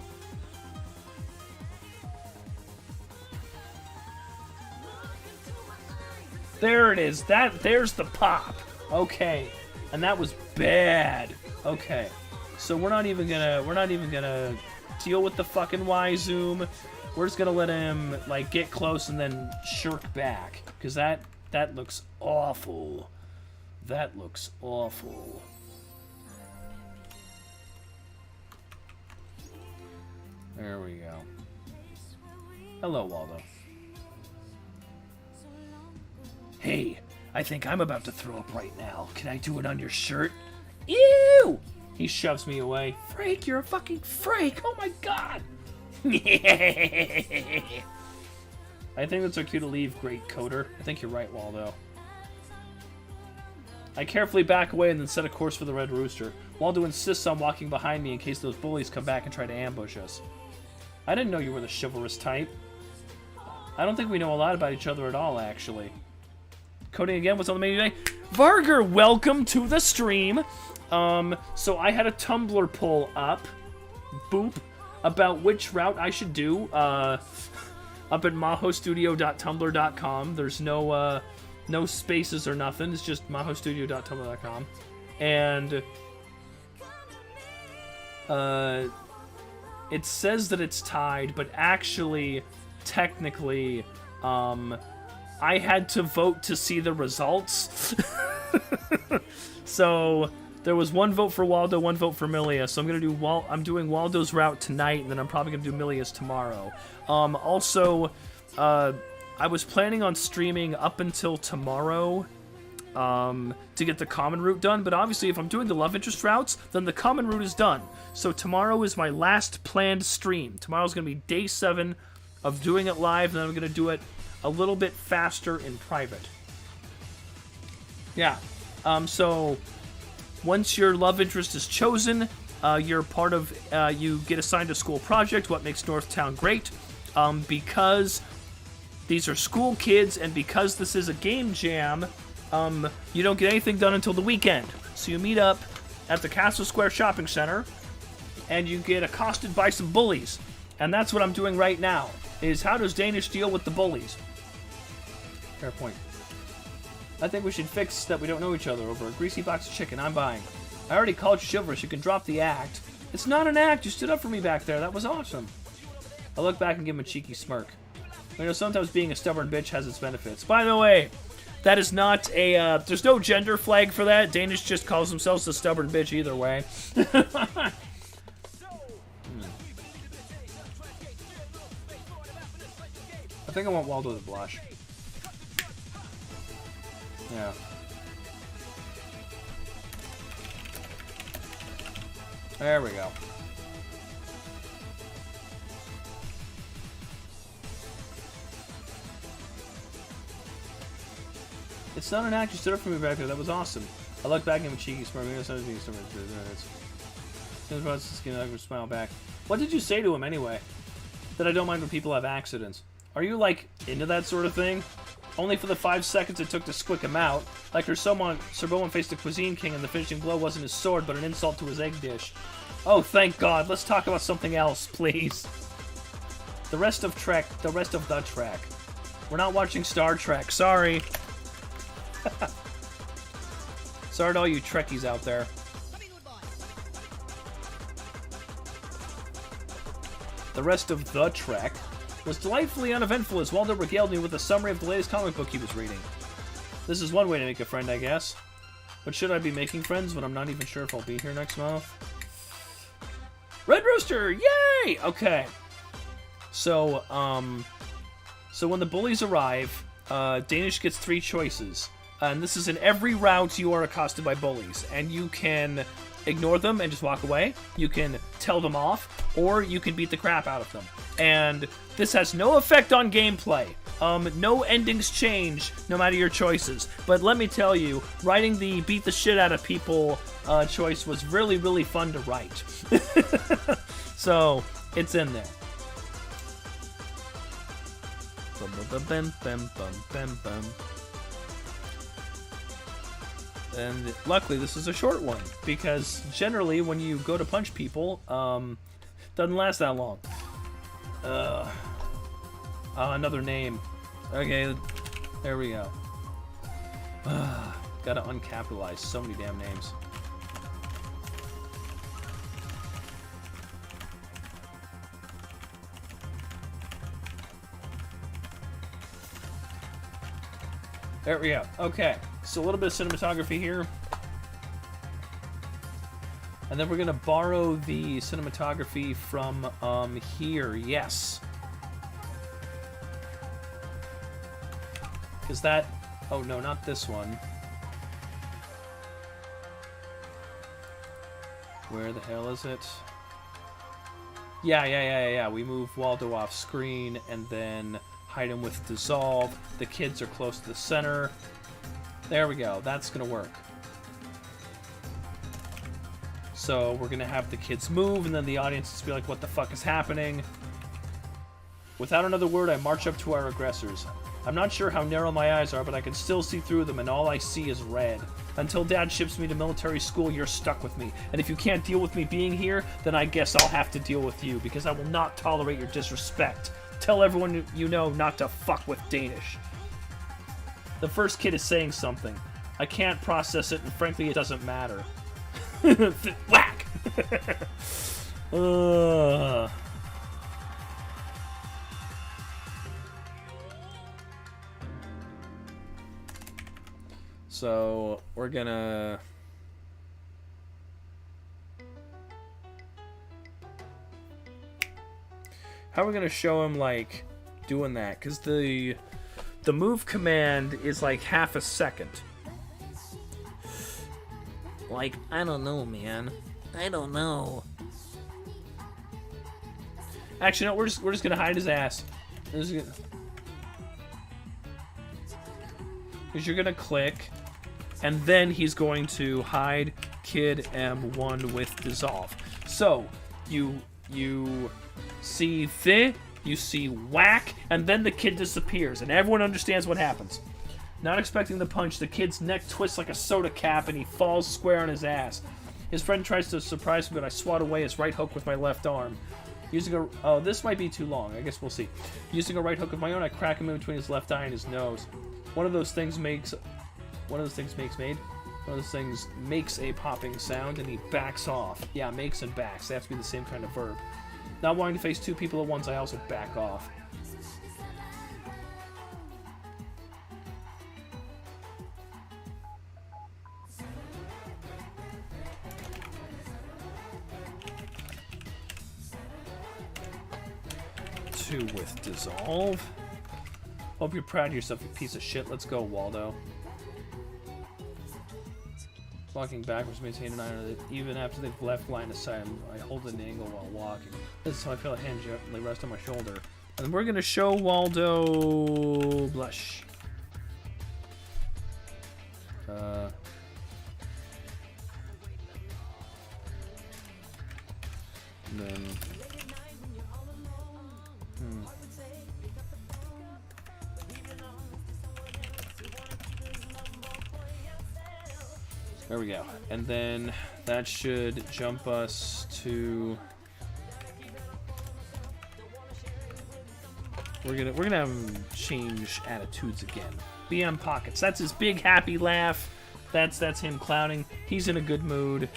There it is. There's the pop. Okay. And that was bad. Okay. So we're not even gonna deal with the fucking Y zoom. We're just gonna let him like get close and then shirk back. Cause that looks awful. That looks awful. There we go. Hello, Waldo. Hey, I think I'm about to throw up right now. Can I do it on your shirt? Ew! He shoves me away. Freak, you're a fucking freak! Oh my god! I think that's our cue to leave, great coder. I think you're right, Waldo. I carefully back away and then set a course for the Red Rooster. Waldo insists on walking behind me in case those bullies come back and try to ambush us. I didn't know you were the chivalrous type. I don't think we know a lot about each other at all, actually. Coding again, what's on the menu today? Varger, welcome to the stream. So I had a Tumblr pull up, boop, about which route I should do, up at mahostudio.tumblr.com. There's no spaces or nothing, it's just mahostudio.tumblr.com. And, it says that it's tied, but actually, technically, I had to vote to see the results. So there was 1 vote for Waldo, 1 vote for Milia. So I'm doing Waldo's route tonight, and then I'm probably gonna do Milia's tomorrow. Also, I was planning on streaming up until tomorrow, to get the common route done, but obviously if I'm doing the love interest routes, then the common route is done. So tomorrow is my last planned stream. Tomorrow's gonna be day 7 of doing it live, and then I'm gonna do it a little bit faster in private. Yeah. So once your love interest is chosen, you're part of, you get assigned a school project, What Makes Northtown Great. Because these are school kids, and because this is a game jam, you don't get anything done until the weekend. So you meet up at the Castle Square Shopping Center, and you get accosted by some bullies. And that's what I'm doing right now, is how does Danish deal with the bullies? Fair point. I think we should fix that we don't know each other over a greasy box of chicken. I'm buying. I already called chivalrous. You can drop the act. It's not an act. You stood up for me back there. That was awesome. I look back and give him a cheeky smirk. You know, sometimes being a stubborn bitch has its benefits. By the way, that is not a, there's no gender flag for that. Danish just calls themselves a stubborn bitch either way. I think I want Waldo to blush. Yeah. There we go. It's not an act, you stood up for me back there. That was awesome. I look back and I'm cheeky smart. Maybe that's something smile back. What did you say to him anyway? That I don't mind when people have accidents. Are you like into that sort of thing? Only for the 5 seconds it took to squick him out. Like Sir Bowen faced a Cuisine King and the finishing blow wasn't his sword, but an insult to his egg dish. Oh, thank God. Let's talk about something else, please. The rest of the track. We're not watching Star Trek. Sorry. Sorry to all you Trekkies out there. The rest of the trek was delightfully uneventful as Waldo regaled me with a summary of the latest comic book he was reading. This is one way to make a friend, I guess. But should I be making friends when I'm not even sure if I'll be here next month? Red Rooster! Yay! Okay. So when the bullies arrive, Danish gets 3 choices. And this is in every route you are accosted by bullies. And you can ignore them and just walk away. You can tell them off, or you can beat the crap out of them. And this has no effect on gameplay. No endings change, no matter your choices. But let me tell you, writing the beat the shit out of people choice was really, really fun to write. So, it's in there. And luckily this is a short one, because generally when you go to punch people, doesn't last that long. Another name. Okay, there we go. Gotta uncapitalize so many damn names. There we go. Okay, so a little bit of cinematography here. And then we're going to borrow the cinematography from here. Yes. Because that... Oh, no, not this one. Where the hell is it? Yeah. We move Waldo off screen and then hide him with Dissolve. The kids are close to the center. There we go. That's going to work. So we're going to have the kids move, and then the audience just be like, what the fuck is happening? Without another word, I march up to our aggressors. I'm not sure how narrow my eyes are, but I can still see through them, and all I see is red. Until Dad ships me to military school, you're stuck with me. And if you can't deal with me being here, then I guess I'll have to deal with you, because I will not tolerate your disrespect. Tell everyone you know not to fuck with Danish. The first kid is saying something. I can't process it, and frankly, it doesn't matter. Whack! So, we're gonna... How are we gonna show him, like, doing that? Because the move command is, like, half a second. Like, I don't know, man. I don't know. Actually, no, we're just gonna hide his ass. Because you're gonna click, and then he's going to hide Kid M1 with dissolve. So you see you see whack, and then the kid disappears, and everyone understands what happens. Not expecting the punch, the kid's neck twists like a soda cap, and he falls square on his ass. His friend tries to surprise him, but I swat away his right hook with my left arm. Using a... Oh, this might be too long. I guess we'll see. Using a right hook of my own, I crack him in between his left eye and his nose. One of those things makes a popping sound, and he backs off. Yeah, makes and backs. They have to be the same kind of verb. Not wanting to face two people at once, I also back off. Two with dissolve. Hope you're proud of yourself, you piece of shit. Let's go, Waldo. Walking backwards, maintain an eye on it. Even after they've left line of sight, I hold an angle while walking. This is how I feel a hand gently rest on my shoulder. And then we're gonna show Waldo blush. Then... There we go. And then that should jump us to... We're gonna have him change attitudes again. BM Pockets. That's his big happy laugh. That's him clowning. He's in a good mood.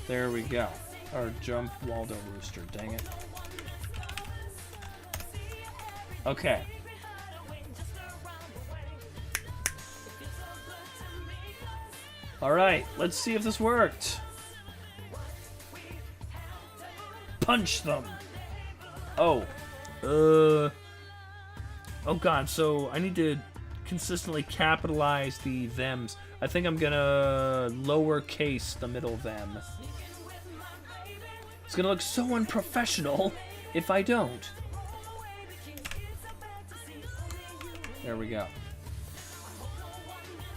There we go. Or jump Waldo Rooster, dang it. Okay. Alright, let's see if this worked. Punch them! Oh. Oh god, so I need to consistently capitalize the thems. I think I'm gonna lowercase the middle them. It's gonna look so unprofessional if I don't. There we go.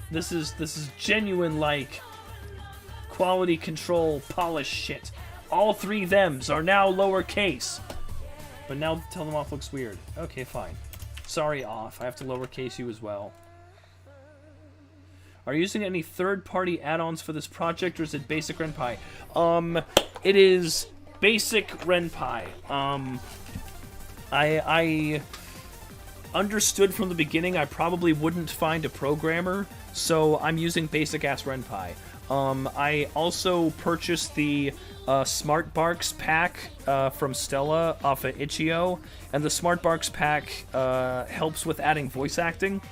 This is genuine, like, quality control polish shit. All three thems are now lowercase. But now tell them off looks weird. Okay, fine. Sorry, off. I have to lowercase you as well. Are you using any third-party add-ons for this project, or is it basic Ren'Py? It is basic Ren'Py. I understood from the beginning I probably wouldn't find a programmer, so I'm using basic-ass Ren'Py. I also purchased the Smart Barks pack from Stella off of Itch.io, and the Smart Barks pack helps with adding voice acting.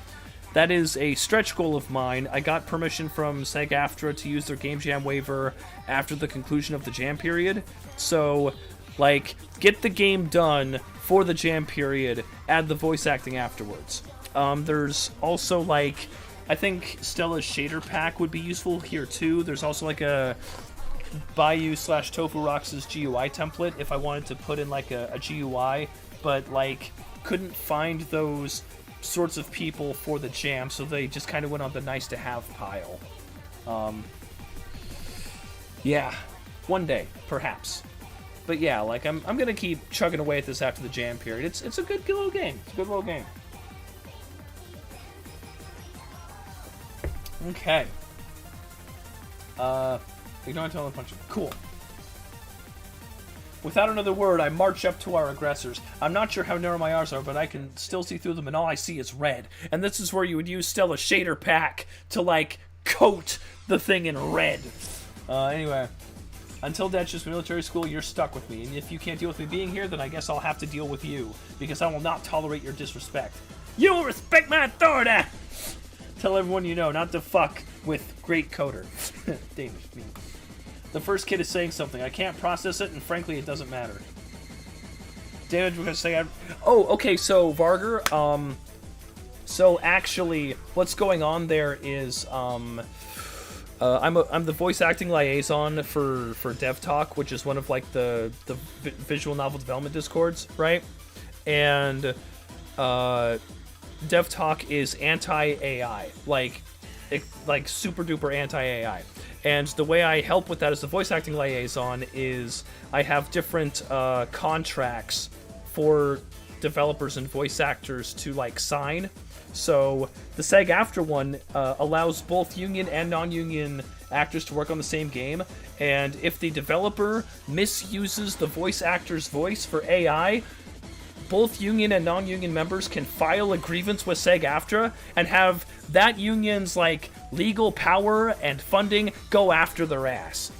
That is a stretch goal of mine. I got permission from SAG-AFTRA to use their Game Jam waiver after the conclusion of the jam period, so, like, get the game done for the jam period, add the voice acting afterwards. There's also, like, I think Stella's shader pack would be useful here too. There's also like a Bayou/Tofu Rocks' GUI template if I wanted to put in like a GUI, but like couldn't find those sorts of people for the jam, so they just kind of went on the nice to have pile. Yeah, one day, perhaps. But yeah, like I'm gonna keep chugging away at this after the jam period. It's a good little game. It's a good little game. Okay. Ignore until I punch him. Cool. Without another word, I march up to our aggressors. I'm not sure how narrow my eyes are, but I can still see through them, and all I see is red. And this is where you would use Stella Shader Pack to, like, coat the thing in red. Anyway. Until Dutch's military school, you're stuck with me. And if you can't deal with me being here, then I guess I'll have to deal with you. Because I will not tolerate your disrespect. You will respect my authority! Tell everyone you know not to fuck with Great Coder. Danish meme. The first kid is saying something. I can't process it, and frankly, it doesn't matter. Damage because say oh, okay, so Varger, so actually, what's going on there is, I'm the voice acting liaison for Dev Talk, which is one of like the visual novel development discords, right? And Dev Talk is anti-AI, like super duper anti-AI. And the way I help with that as the voice acting liaison is I have different contracts for developers and voice actors to like sign. So the SAG-AFTRA one allows both union and non-union actors to work on the same game, and if the developer misuses the voice actor's voice for AI, both union and non-union members can file a grievance with SAG-AFTRA and have that union's like legal power and funding go after their ass.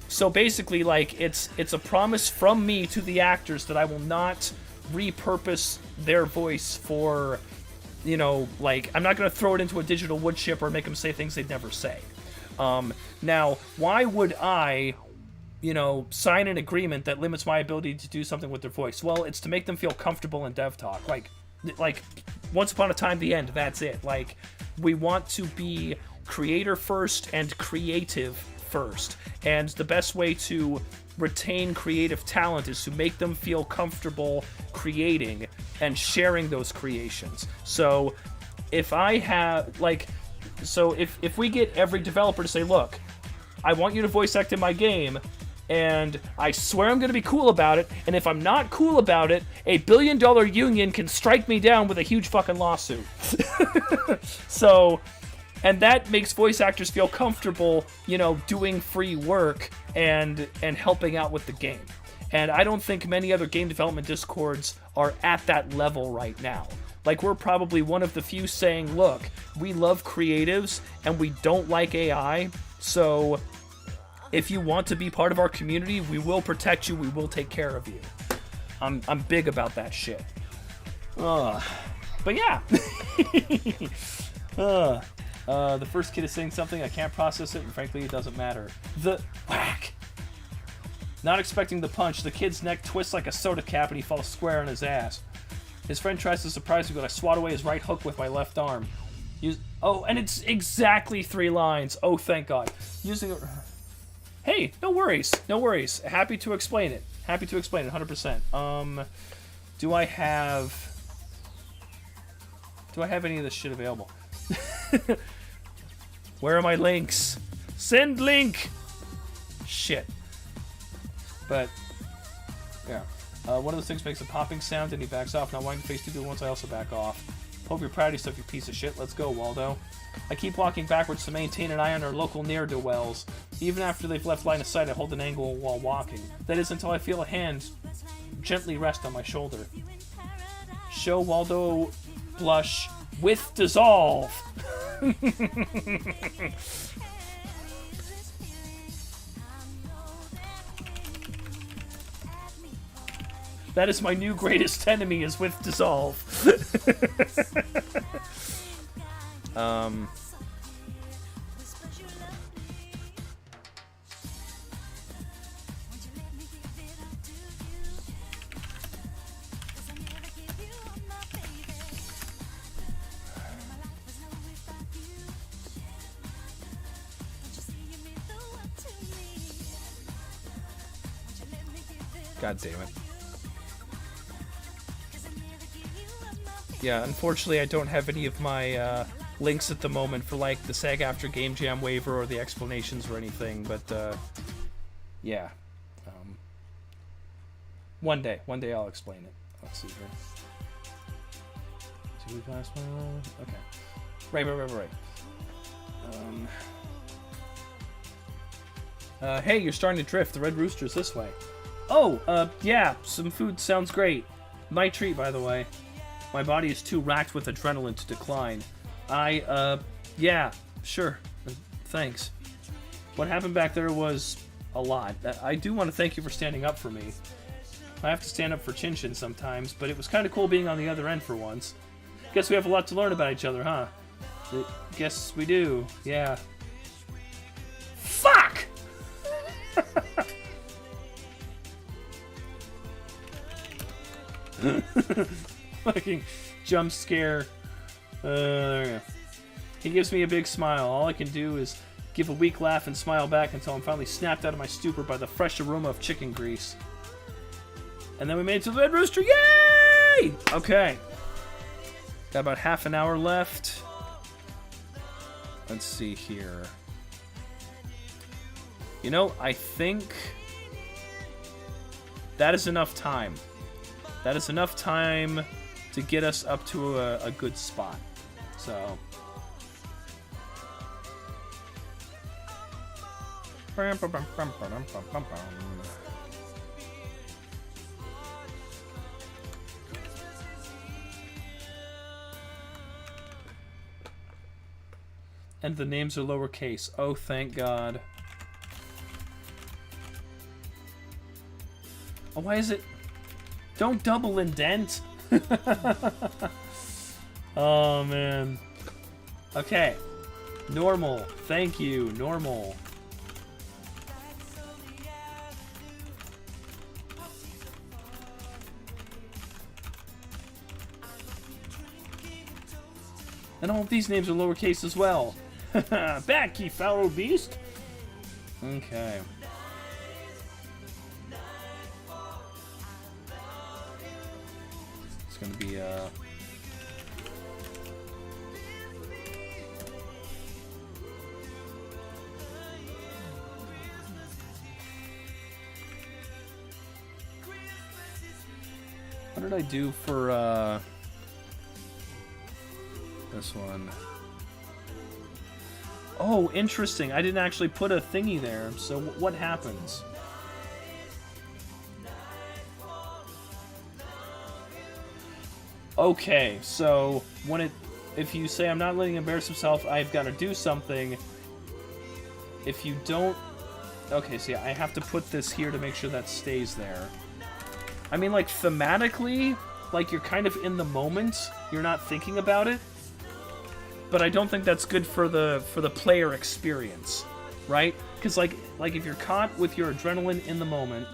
So basically, like it's a promise from me to the actors that I will not repurpose their voice for, you know, like, I'm not going to throw it into a digital wood chip or make them say things they'd never say. Now, why would I, you know, sign an agreement that limits my ability to do something with their voice? Well, it's to make them feel comfortable in Dev Talk. Like, Once Upon a Time, the end, that's it. Like, we want to be creator first and creative first. And the best way to retain creative talent is to make them feel comfortable creating and sharing those creations. So if I have, like, so if we get every developer to say, look, I want you to voice act in my game, and I swear I'm going to be cool about it, and if I'm not cool about it, $1 billion union can strike me down with a huge fucking lawsuit. So, and that makes voice actors feel comfortable, you know, doing free work and helping out with the game. And I don't think many other game development discords are at that level right now. Like, we're probably one of the few saying, look, we love creatives and we don't like AI, so if you want to be part of our community, we will protect you, we will take care of you. I'm big about that shit. But yeah. The first kid is saying something, I can't process it, and frankly, it doesn't matter. The whack! Not expecting the punch, the kid's neck twists like a soda cap and he falls square on his ass. His friend tries to surprise me, but I swat away his right hook with my left arm. Oh, and it's exactly 3 lines. Oh, thank God. Using it. Hey, no worries. No worries. Happy to explain it. Happy to explain it, 100%. Do I have any of this shit available? Where are my links? Send link! Shit. But, yeah. One of those things makes a popping sound and he backs off. Now wanting to face 2 good ones, I also back off. Hope you're proud of yourself, you piece of shit. Let's go, Waldo. I keep walking backwards to maintain an eye on our local ne'er-do-wells. Even after they've left line of sight, I hold an angle while walking. That is until I feel a hand gently rest on my shoulder. Show Waldo blush with dissolve. That is my new greatest enemy, is with dissolve. God damn it. Yeah, unfortunately I don't have any of my links at the moment for like the SAG-AFTRA Game Jam waiver or the explanations or anything, but yeah. One day I'll explain it. Let's see here. Last one. Okay. Right. Hey, you're starting to drift. The Red Rooster's this way. Oh, yeah, some food sounds great. My treat, by the way. My body is too racked with adrenaline to decline. Yeah, sure. Thanks. What happened back there was a lot. I do want to thank you for standing up for me. I have to stand up for Chin Chin sometimes, but it was kind of cool being on the other end for once. Guess we have a lot to learn about each other, huh? Guess we do, yeah. Fuck! Fucking jump scare. There we go. He gives me a big smile. All I can do is give a weak laugh and smile back until I'm finally snapped out of my stupor by the fresh aroma of chicken grease. And then we made it to the Red Rooster. Yay! Okay. Got about half an hour left. Let's see here. You know, I think that is enough time. That is enough time to get us up to a good spot. So. And the names are lowercase. Oh, thank God. Oh, why is it? Don't double indent. Oh, man. Okay. Normal. Thank you. Normal. And all of these names are lowercase as well. Back, ye foul beast! Okay. It's gonna be, what did I do for, this one? Oh, interesting. I didn't actually put a thingy there. So what happens? Okay, so if you say I'm not letting him embarrass himself, I've got to do something. If you don't... Okay, so yeah, I have to put this here to make sure that stays there. I mean, like, thematically, like, you're kind of in the moment. You're not thinking about it. But I don't think that's good for the player experience, right? Because like if you're caught with your adrenaline in the moment.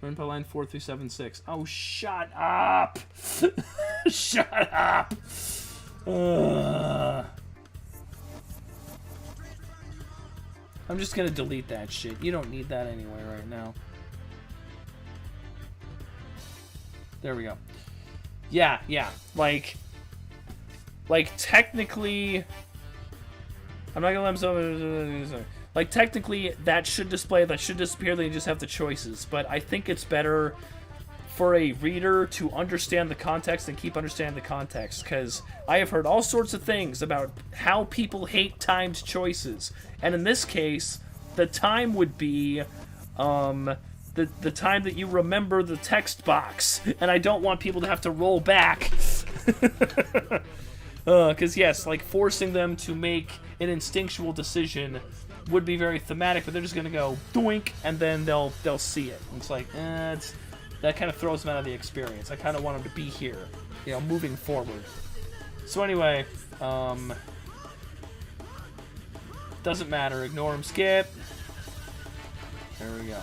Ren'Py line 4376. Oh, shut up! Shut up! I'm just gonna delete that shit. You don't need that anyway right now. There we go. Yeah. Like, technically... I'm not gonna let myself... Like, technically, that should display, that should disappear, then you just have the choices. But I think it's better for a reader to understand the context and keep understanding the context. Because I have heard all sorts of things about how people hate timed choices. And in this case, the time would be... the time that you remember the text box. And I don't want people to have to roll back. Because yes, like forcing them to make an instinctual decision would be very thematic, but they're just gonna go doink, and then they'll see it. And it's like, that kind of throws them out of the experience. I kind of want them to be here, you know, moving forward. So anyway, doesn't matter. Ignore them. Skip. There we go.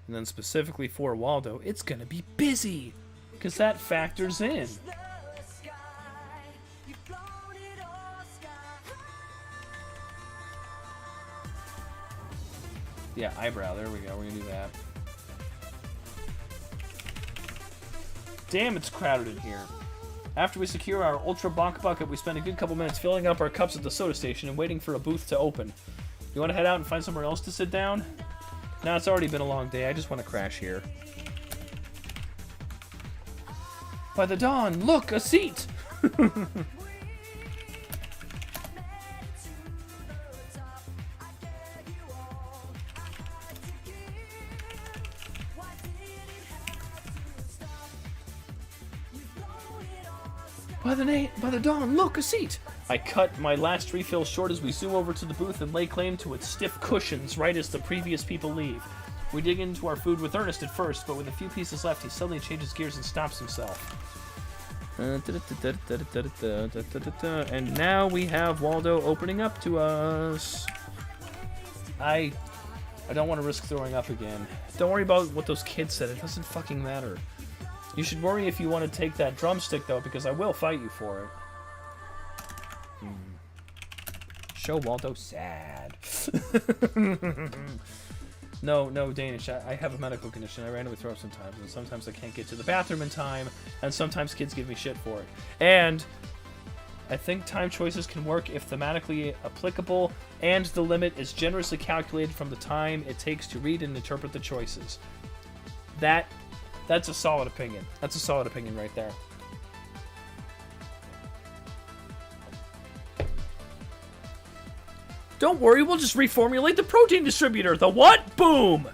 And then specifically for Waldo, it's gonna be busy, because that factors in. Yeah, eyebrow, there we go, we're gonna do that. Damn, it's crowded in here. After we secure our Ultra Bonk Bucket, we spend a good couple minutes filling up our cups at the soda station and waiting for a booth to open. You want to head out and find somewhere else to sit down? Nah, it's already been a long day. I just want to crash here. By the dawn, look, a seat! By the dawn, look, a seat! I cut my last refill short as we zoom over to the booth and lay claim to its stiff cushions right as the previous people leave. We dig into our food with Ernest at first, but with a few pieces left, he suddenly changes gears and stops himself. And now we have Waldo opening up to us. I don't want to risk throwing up again. Don't worry about what those kids said. It doesn't fucking matter. You should worry if you want to take that drumstick, though, because I will fight you for it. Show Waldo sad. No, Danish. I have a medical condition. I randomly throw up sometimes, and sometimes I can't get to the bathroom in time, and sometimes kids give me shit for it. And I think time choices can work if thematically applicable, and the limit is generously calculated from the time it takes to read and interpret the choices. That's a solid opinion. That's a solid opinion right there. Don't worry, we'll just reformulate the protein distributor. The what? Boom!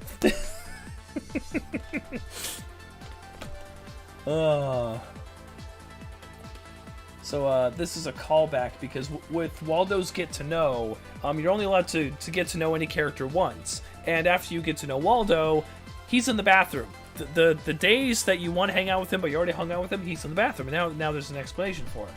So this is a callback because with Waldo's Get to Know, you're only allowed to get to know any character once. And after you get to know Waldo, he's in the bathroom. The days that you want to hang out with him, but you already hung out with him, he's in the bathroom. And now there's an explanation for it.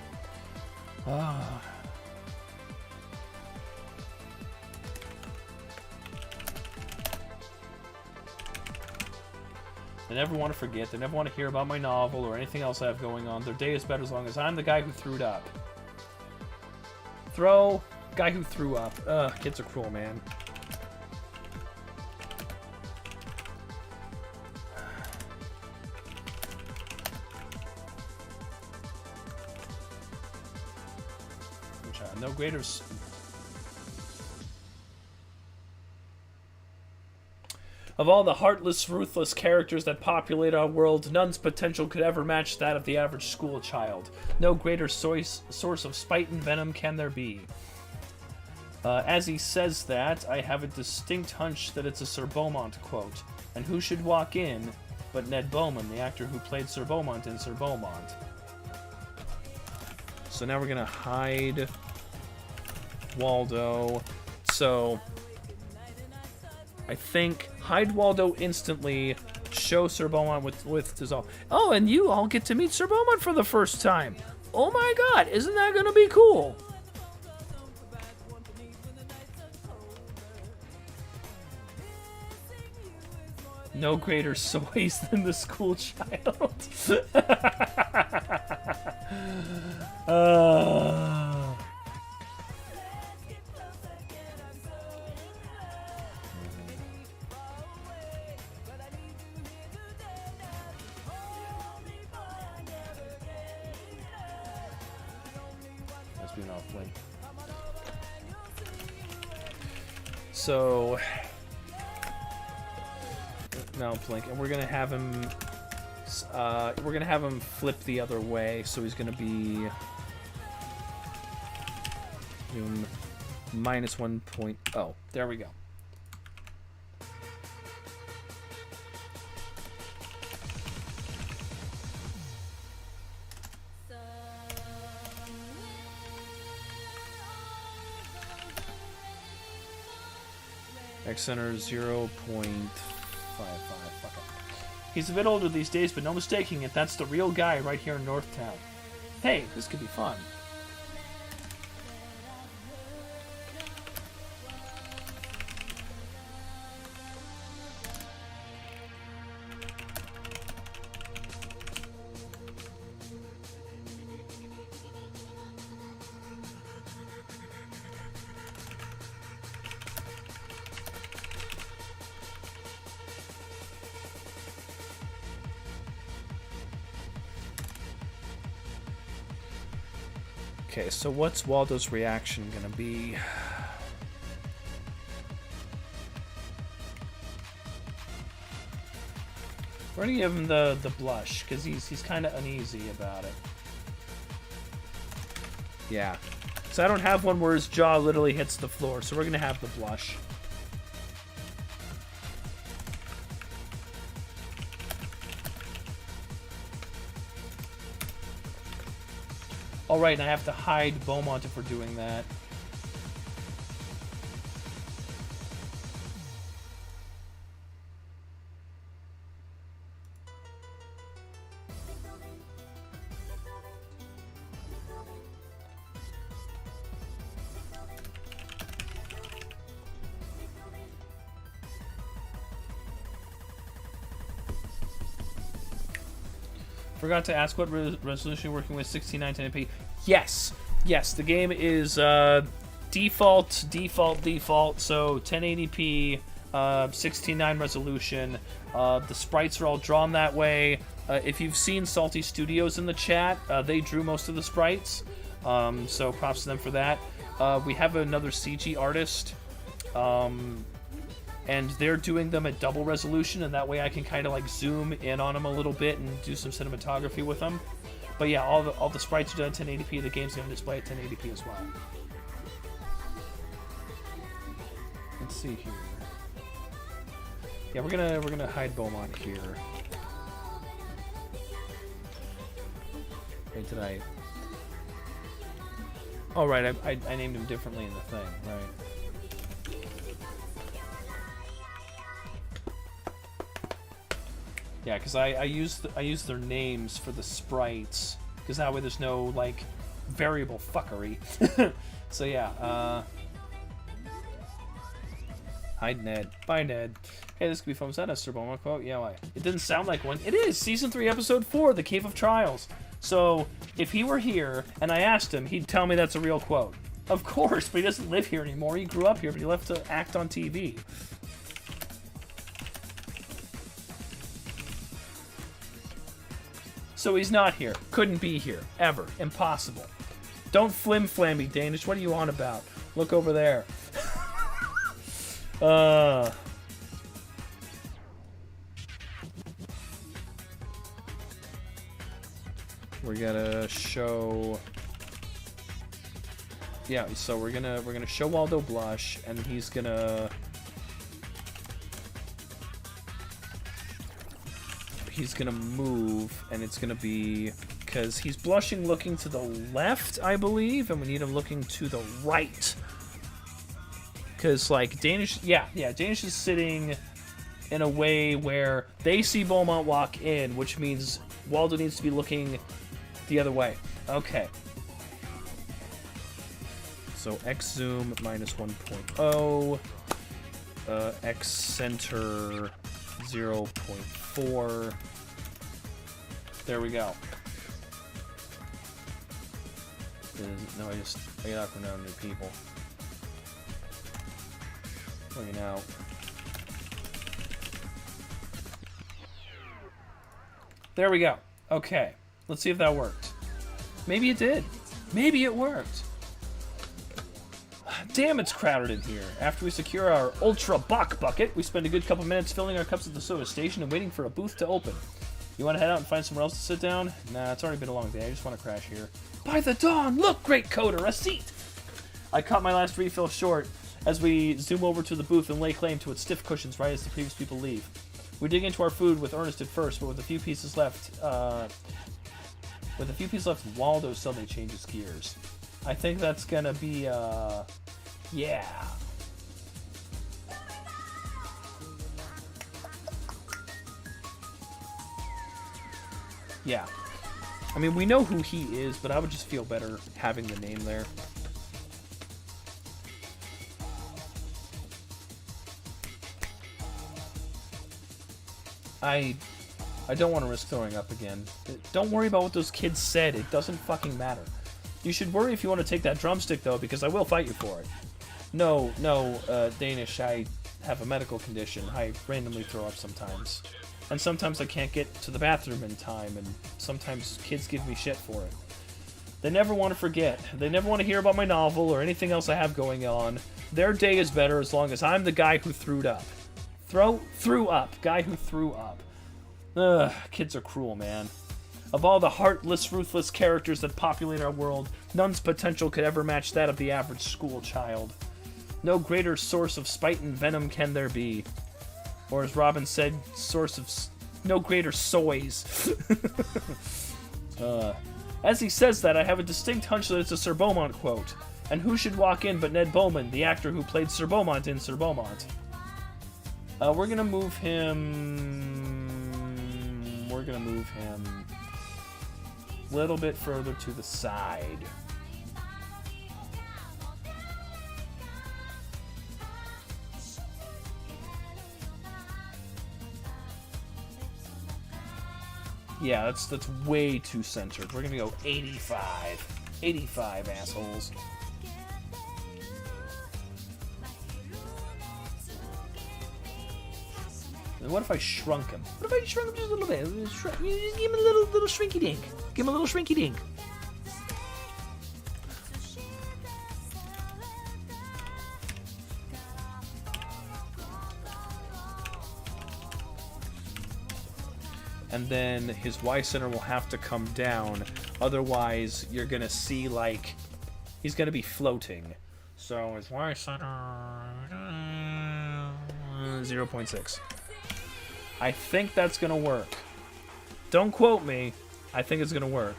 They never want to forget. They never want to hear about my novel or anything else I have going on. Their day is better as long as I'm the guy who threw it up. Guy who threw up. Ugh, kids are cruel, man. No greater... Of all the heartless, ruthless characters that populate our world, none's potential could ever match that of the average school child. No greater source of spite and venom can there be. As he says that, I have a distinct hunch that it's a Sir Beaumont quote. And who should walk in but Ned Bowman, the actor who played Sir Beaumont in Sir Beaumont. So now we're going to hide Waldo. So I think hide Waldo instantly, show Sir Beaumont with dissolve. Oh, and you all get to meet Sir Beaumont for the first time. Oh my god, isn't that gonna be cool? No greater soys than the school child. Must be an off link. So now blink, and we're gonna have him. We're gonna have him flip the other way, so he's gonna be minus 1.0. There we go. X center 0.55. Fuck it. He's a bit older these days, but no mistaking it. That's the real guy right here in Northtown. Hey, this could be fun. Okay, so what's Waldo's reaction gonna be? We're gonna give him the blush, because he's kind of uneasy about it. Yeah. So I don't have one where his jaw literally hits the floor, so we're gonna have the blush. Alright, and I have to hide Beaumont if we're doing that. Forgot to ask what resolution you're working with, 16:910p. Yes, the game is default, so 1080p, 16:9 resolution. The sprites are all drawn that way. If you've seen Salty Studios in the chat, they drew most of the sprites, so props to them for that. We have another CG artist, and they're doing them at double resolution, and that way I can kind of like zoom in on them a little bit and do some cinematography with them. But yeah, all the sprites are done at 1080p. The game's going to display at 1080p as well. Let's see here. Yeah, we're gonna hide Beaumont here. Wait, did I? Oh right, I named him differently in the thing, right? Yeah, because I use their names for the sprites, because that way there's no like variable fuckery. So yeah, hide Ned. Bye Ned. Hey, this could be fun. Is that a Sir Beaumont quote? Yeah, why? It didn't sound like one. It is Season 3, Episode 4, The Cave of Trials. So if he were here and I asked him, he'd tell me that's a real quote. Of course, but he doesn't live here anymore. He grew up here, but he left to act on TV. So he's not here. Couldn't be here. Ever. Impossible. Don't flim-flam me, Danish. What are you on about? Look over there. We gotta show... Yeah, so we're gonna show Waldo blush, and he's gonna... He's gonna move, and it's gonna be because he's blushing looking to the left, I believe, and we need him looking to the right. Because like Danish, Danish is sitting in a way where they see Beaumont walk in, which means Waldo needs to be looking the other way. Okay. So X zoom minus 1.0, X center 0.4. There we go. No, I gotta go down new people. Bring it out. There we go. Okay. Let's see if that worked. Maybe it did. Maybe it worked. Damn, it's crowded in here. After we secure our Ultra Bach bucket, we spend a good couple minutes filling our cups at the soda station and waiting for a booth to open. You want to head out and find somewhere else to sit down? Nah, it's already been a long day. I just want to crash here. By the dawn! Look, great coder, a seat! I cut my last refill short as we zoom over to the booth and lay claim to its stiff cushions right as the previous people leave. We dig into our food with Ernest at first, but with a few pieces left, Waldo suddenly changes gears. I think that's gonna be, yeah. Yeah. I mean, we know who he is, but I would just feel better having the name there. I don't want to risk throwing up again. Don't worry about what those kids said. It doesn't fucking matter. You should worry if you want to take that drumstick, though, because I will fight you for it. No, Danish, I have a medical condition. I randomly throw up sometimes. And sometimes I can't get to the bathroom in time, and sometimes kids give me shit for it. They never want to forget. They never want to hear about my novel or anything else I have going on. Their day is better as long as I'm the guy who threw up. Threw up. Guy who threw up. Ugh, kids are cruel, man. Of all the heartless, ruthless characters that populate our world, none's potential could ever match that of the average school child. No greater source of spite and venom can there be. Or as Robin said, source of... no greater soys. As he says that, I have a distinct hunch that it's a Sir Beaumont quote. And who should walk in but Ned Bowman, the actor who played Sir Beaumont in Sir Beaumont. We're gonna move him... We're gonna move him... a little bit further to the side. Yeah, that's way too centered. We're gonna go 85. 85, assholes. And what if I shrunk him? What if I shrunk him just a little bit? Just give him a little shrinky dink. Give him a little shrinky dink. And then his Y center will have to come down. Otherwise, you're gonna see like he's gonna be floating. So his Y center 0.6. I think that's gonna work. Don't quote me. I think it's gonna work.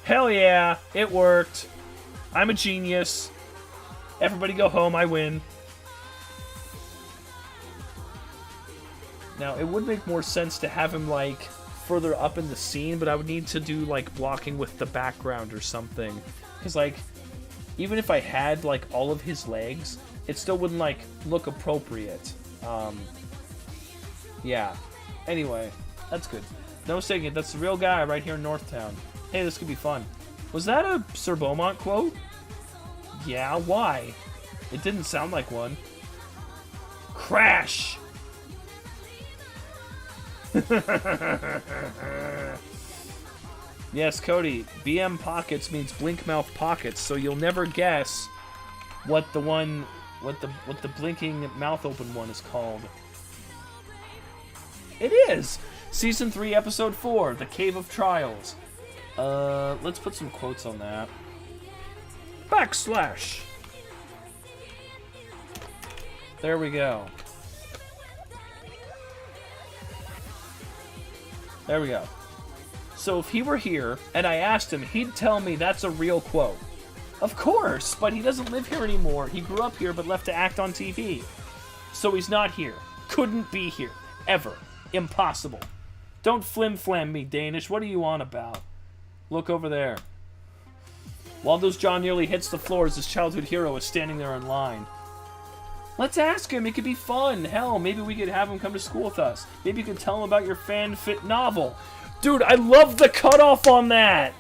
Hell yeah, it worked. I'm a genius. Everybody go home, I win. Now, it would make more sense to have him, like, further up in the scene, but I would need to do, like, blocking with the background or something. Because, like, even if I had, like, all of his legs, it still wouldn't, like, look appropriate. Yeah. Anyway, that's good. No mistaking it, that's the real guy right here in Northtown. Hey, this could be fun. Was that a Sir Beaumont quote? Yeah, why? It didn't sound like one. Crash! Yes, Cody. BM Pockets means Blink Mouth Pockets, so you'll never guess what the blinking mouth open one is called. It is Season 3, Episode 4, The Cave of Trials. Let's put some quotes on that. Backslash. There we go. There we go. So if he were here, and I asked him, he'd tell me that's a real quote. Of course, but he doesn't live here anymore. He grew up here, but left to act on TV. So he's not here. Couldn't be here. Ever. Impossible. Don't flim-flam me, Danish. What are you on about? Look over there. Waldo's jaw nearly hits the floor as his childhood hero is standing there in line. Let's ask him. It could be fun. Hell, maybe we could have him come to school with us. Maybe you could tell him about your fan-fit novel. Dude, I love the cutoff on that.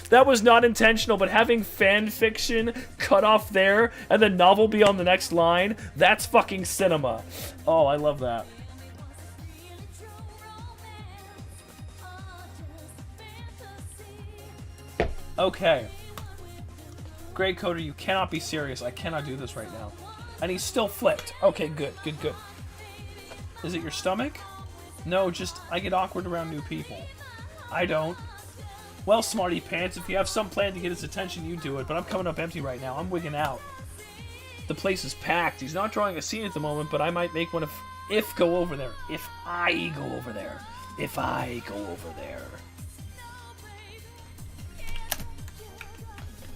That was not intentional, but having fan fiction cut off there and the novel be on the next line, that's fucking cinema. Oh, I love that. Okay. Great, Coder, you cannot be serious. I cannot do this right now. And he's still flipped. Okay, good, good, good. Is it your stomach? No, just I get awkward around new people. I don't. Well, smarty pants, if you have some plan to get his attention, you do it. But I'm coming up empty right now. I'm wigging out. The place is packed. He's not drawing a scene at the moment, but I might make one if go over there. If I go over there. If I go over there.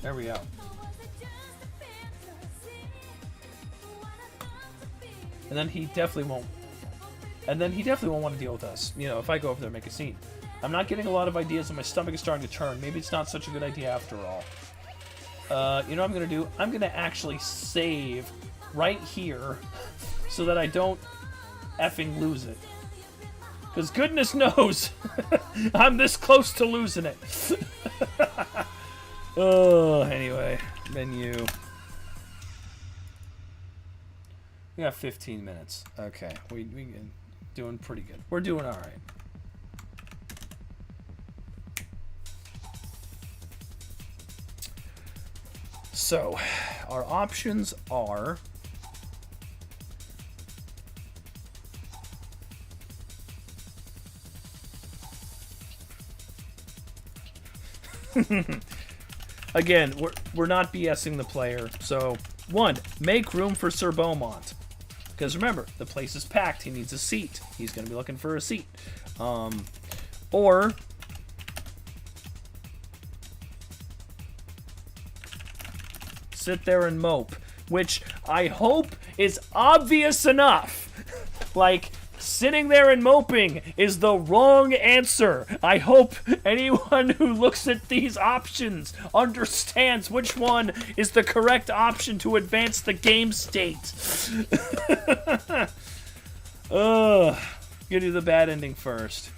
There we go. And then he definitely won't. And then he definitely won't want to deal with us. You know, if I go over there and make a scene. I'm not getting a lot of ideas and my stomach is starting to turn. Maybe it's not such a good idea after all. You know what I'm going to do? I'm going to actually save right here so that I don't effing lose it. Because goodness knows, I'm this close to losing it. Oh, anyway, menu. We got 15 minutes. Okay, we can Doing pretty good. We're doing all right. So, our options are... Again, we're not BSing the player. So, 1, make room for Sir Beaumont. Because remember, the place is packed. He needs a seat. He's going to be looking for a seat. Or... sit there and mope. Which I hope is obvious enough. Like... sitting there and moping is the wrong answer. I hope anyone who looks at these options understands which one is the correct option to advance the game state. Ugh. Gonna do the bad ending first.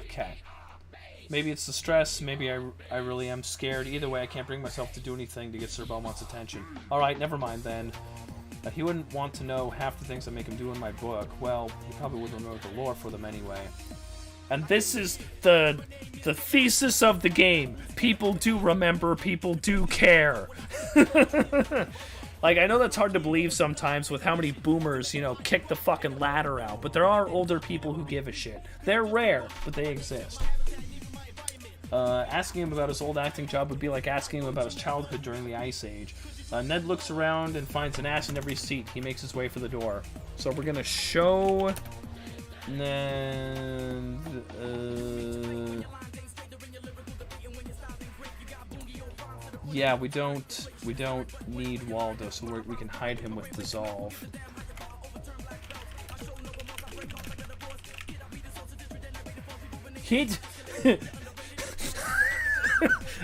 Okay. Maybe it's the stress, maybe I really am scared. Either way, I can't bring myself to do anything to get Sir Beaumont's attention. Alright, never mind then. He wouldn't want to know half the things I make him do in my book. Well, he probably would remember the lore for them anyway. And this is the thesis of the game. People do remember, people do care. Like, I know that's hard to believe sometimes with how many boomers, kick the fucking ladder out. But there are older people who give a shit. They're rare, but they exist. Asking him about his old acting job would be like asking him about his childhood during the Ice Age. Ned looks around and finds an ass in every seat. He makes his way for the door. So we're gonna show Ned... Yeah, we don't need Waldo, so we can hide him with Dissolve.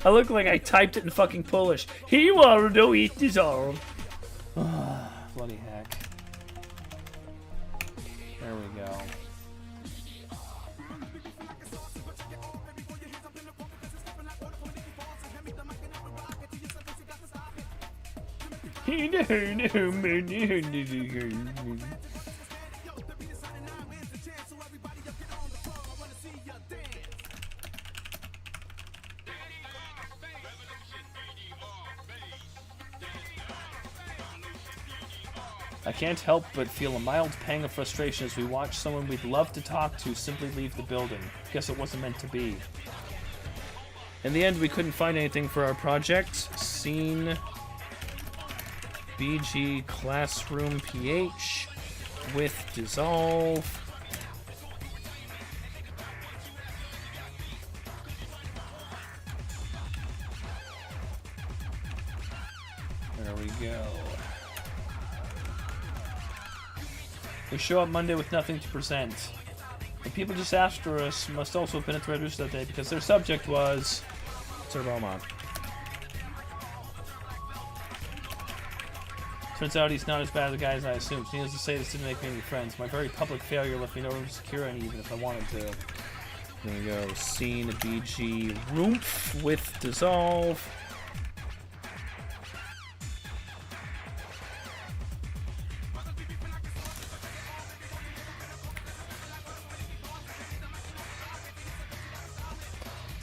I look like I typed it in fucking Polish. He Waldo eat Dissolve. Bloody heck. There we go. I can't help but feel a mild pang of frustration as we watch someone we'd love to talk to simply leave the building. Guess it wasn't meant to be. In the end, we couldn't find anything for our project. Scene... BG Classroom PH with Dissolve. There we go. We show up Monday with nothing to present. The people just after us must also have been at the Red Rooster that day because their subject was Sir Beaumont. Turns out he's not as bad as the guy as I assumed. Needless to say, this didn't make me any friends. My very public failure left me no room to secure any, even if I wanted to. There we go. Scene BG Roomph with Dissolve.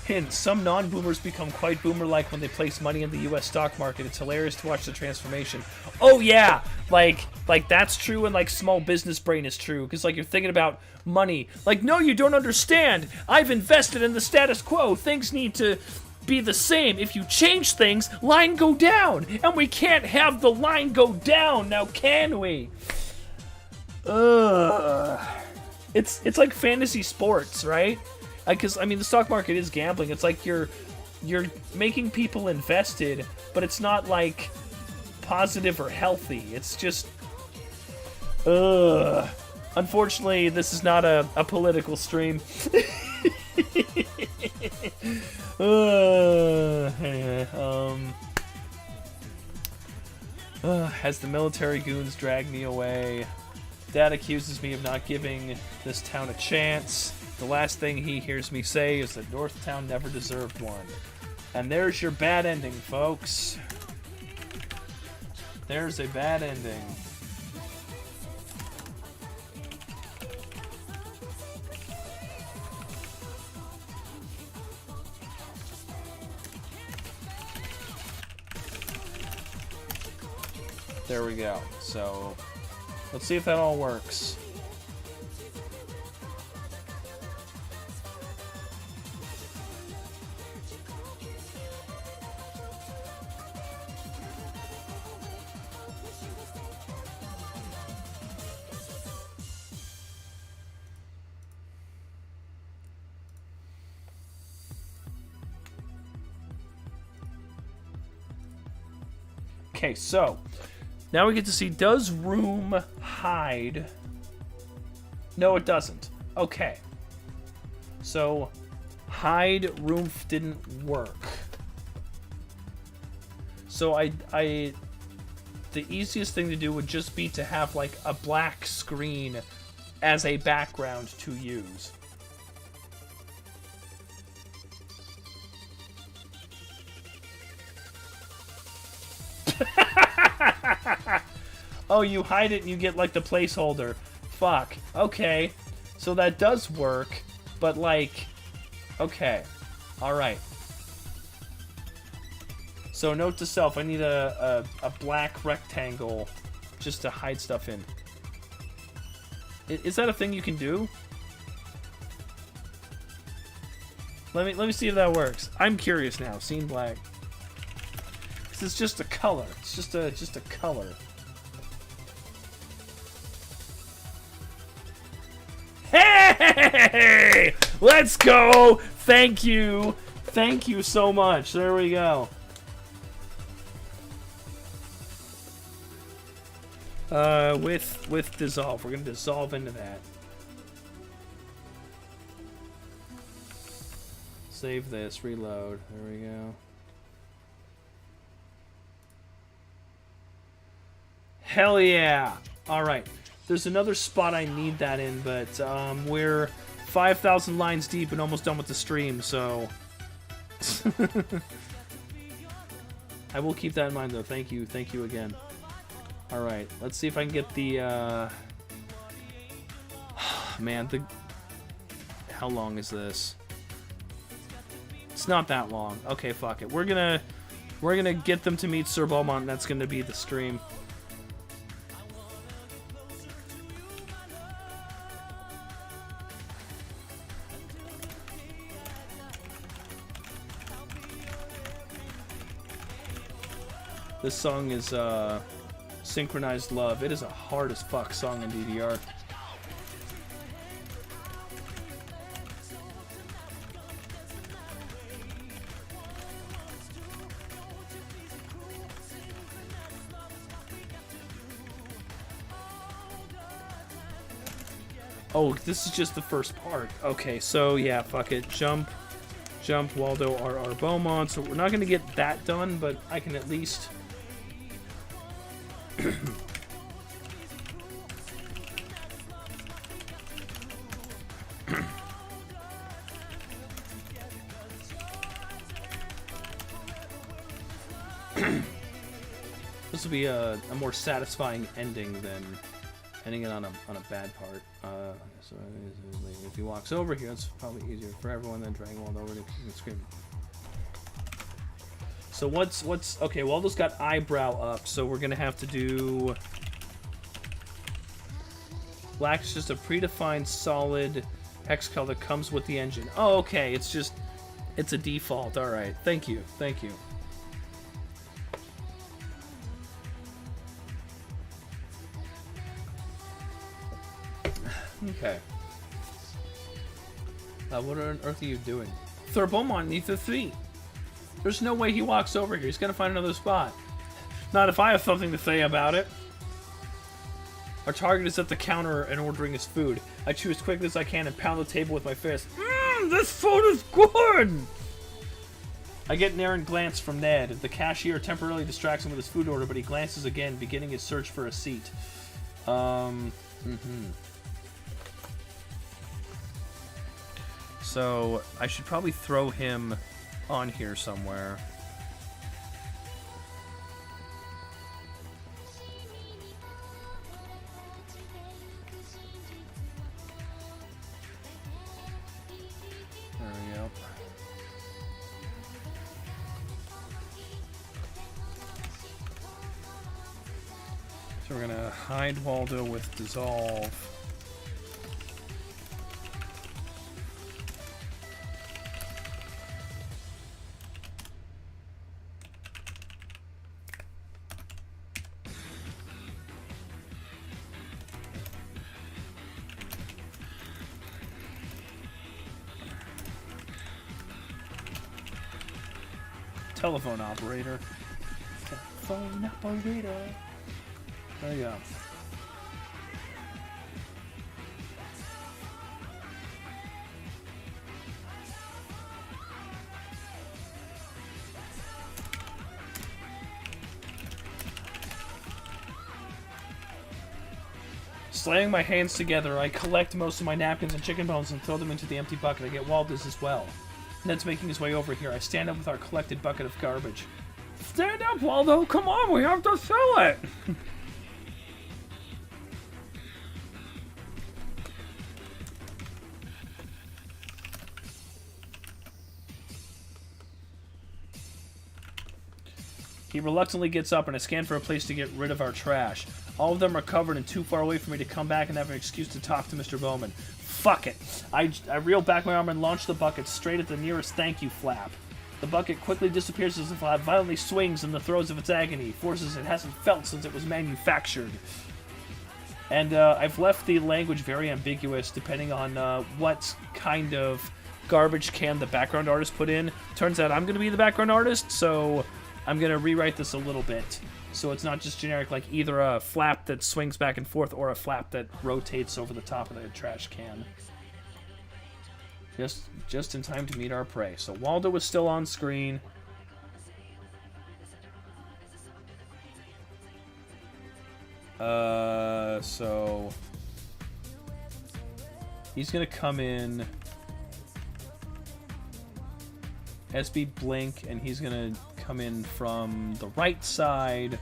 Hint, some non-boomers become quite boomer-like when they place money in the US stock market. It's hilarious to watch the transformation. Oh yeah! Like that's true, and like small business brain is true. Because like you're thinking about money. Like, no, you don't understand. I've invested in the status quo. Things need to be the same. If you change things, line go down. And we can't have the line go down, now can we? Ugh. It's like fantasy sports, right? Because, I mean, the stock market is gambling. It's like you're making people invested, but it's not, like, positive or healthy. It's just... Ugh. Unfortunately, this is not a political stream. Anyway, as the military goons drag me away, Dad accuses me of not giving this town a chance. The last thing he hears me say is that Northtown never deserved one. And there's your bad ending, folks. There's a bad ending. There we go. So, let's see if that all works. Okay, so now we get to see, does room hide? No, it doesn't. Okay. So, hide room didn't work. So the easiest thing to do would just be to have like a black screen as a background to use. Oh, you hide it and you get like the placeholder. Fuck. Okay. So that does work, but like, okay. Alright. So note to self, I need a black rectangle just to hide stuff in. Is that a thing you can do? Let me see if that works. I'm curious now. Scene black. This is just a color. It's just a color. Hey! Let's go! Thank you! Thank you so much. There we go. With dissolve. We're gonna dissolve into that. Save this. Reload. There we go. Hell yeah! Alright. There's another spot I need that in, but we're 5,000 lines deep and almost done with the stream, so... I will keep that in mind, though. Thank you again. Alright, let's see if I can get the, Man, how long is this? It's not that long. Okay, fuck it. We're gonna get them to meet Sir Beaumont, and that's gonna be the stream. This song is Synchronized Love. It is a hard as fuck song in DDR. Oh, this is just the first part. Okay, so yeah, fuck it. Jump, Waldo, R.R. Beaumont. So we're not going to get that done, but I can at least... This will be a more satisfying ending than ending it on a bad part. So if he walks over here, it's probably easier for everyone than dragging Waldo over to scream. So what's okay? Waldo's got eyebrow up, so we're gonna have to do. Black is just a predefined solid hex color that comes with the engine. Oh, okay. It's a default. All right. Thank you. Okay. What on earth are you doing? Sir Beaumont needs a seat. There's no way he walks over here. He's gonna find another spot. Not if I have something to say about it. Our target is at the counter and ordering his food. I chew as quickly as I can and pound the table with my fist. This food is good! I get an errant glance from Ned. The cashier temporarily distracts him with his food order, but he glances again, beginning his search for a seat. So, I should probably throw him on here somewhere. There we go. So we're gonna hide Waldo with Dissolve. Telephone operator. Telephone operator. There you go. Slamming my hands together, I collect most of my napkins and chicken bones and throw them into the empty bucket. I get Waldo's as well. Ned's making his way over here. I stand up with our collected bucket of garbage. Stand up, Waldo! Come on, we have to fill it! He reluctantly gets up and I scan for a place to get rid of our trash. All of them are covered and too far away for me to come back and have an excuse to talk to Mr. Bowman. Fuck it. I reel back my arm and launch the bucket straight at the nearest thank you flap. The bucket quickly disappears as the flap violently swings in the throes of its agony, forces it hasn't felt since it was manufactured. And I've left the language very ambiguous depending on what kind of garbage can the background artist put in. Turns out I'm going to be the background artist, so I'm going to rewrite this a little bit. So it's not just generic, like either a flap that swings back and forth or a flap that rotates over the top of the trash can. Just in time to meet our prey. So Waldo was still on screen. So he's gonna come in SB Blink, and he's gonna come in from the right side.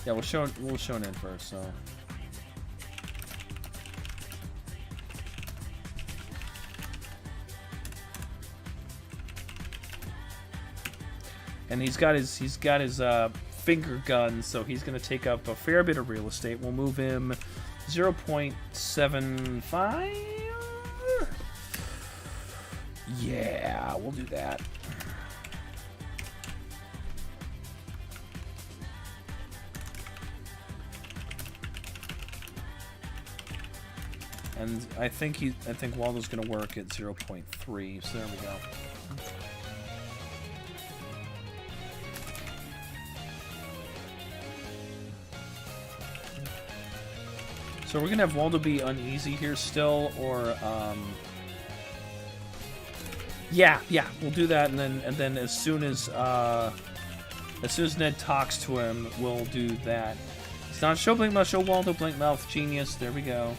Yeah, we'll show Ned first, so. And he's got his finger gun, so he's gonna take up a fair bit of real estate. We'll move him 0.75. Yeah, we'll do that. And I think Waldo's gonna work at 0.3, so there we go. So we're gonna have Waldo be uneasy here still, or yeah, we'll do that, and then as soon as Ned talks to him, we'll do that. It's not show blink mouth, show Waldo blink mouth, genius. There we go.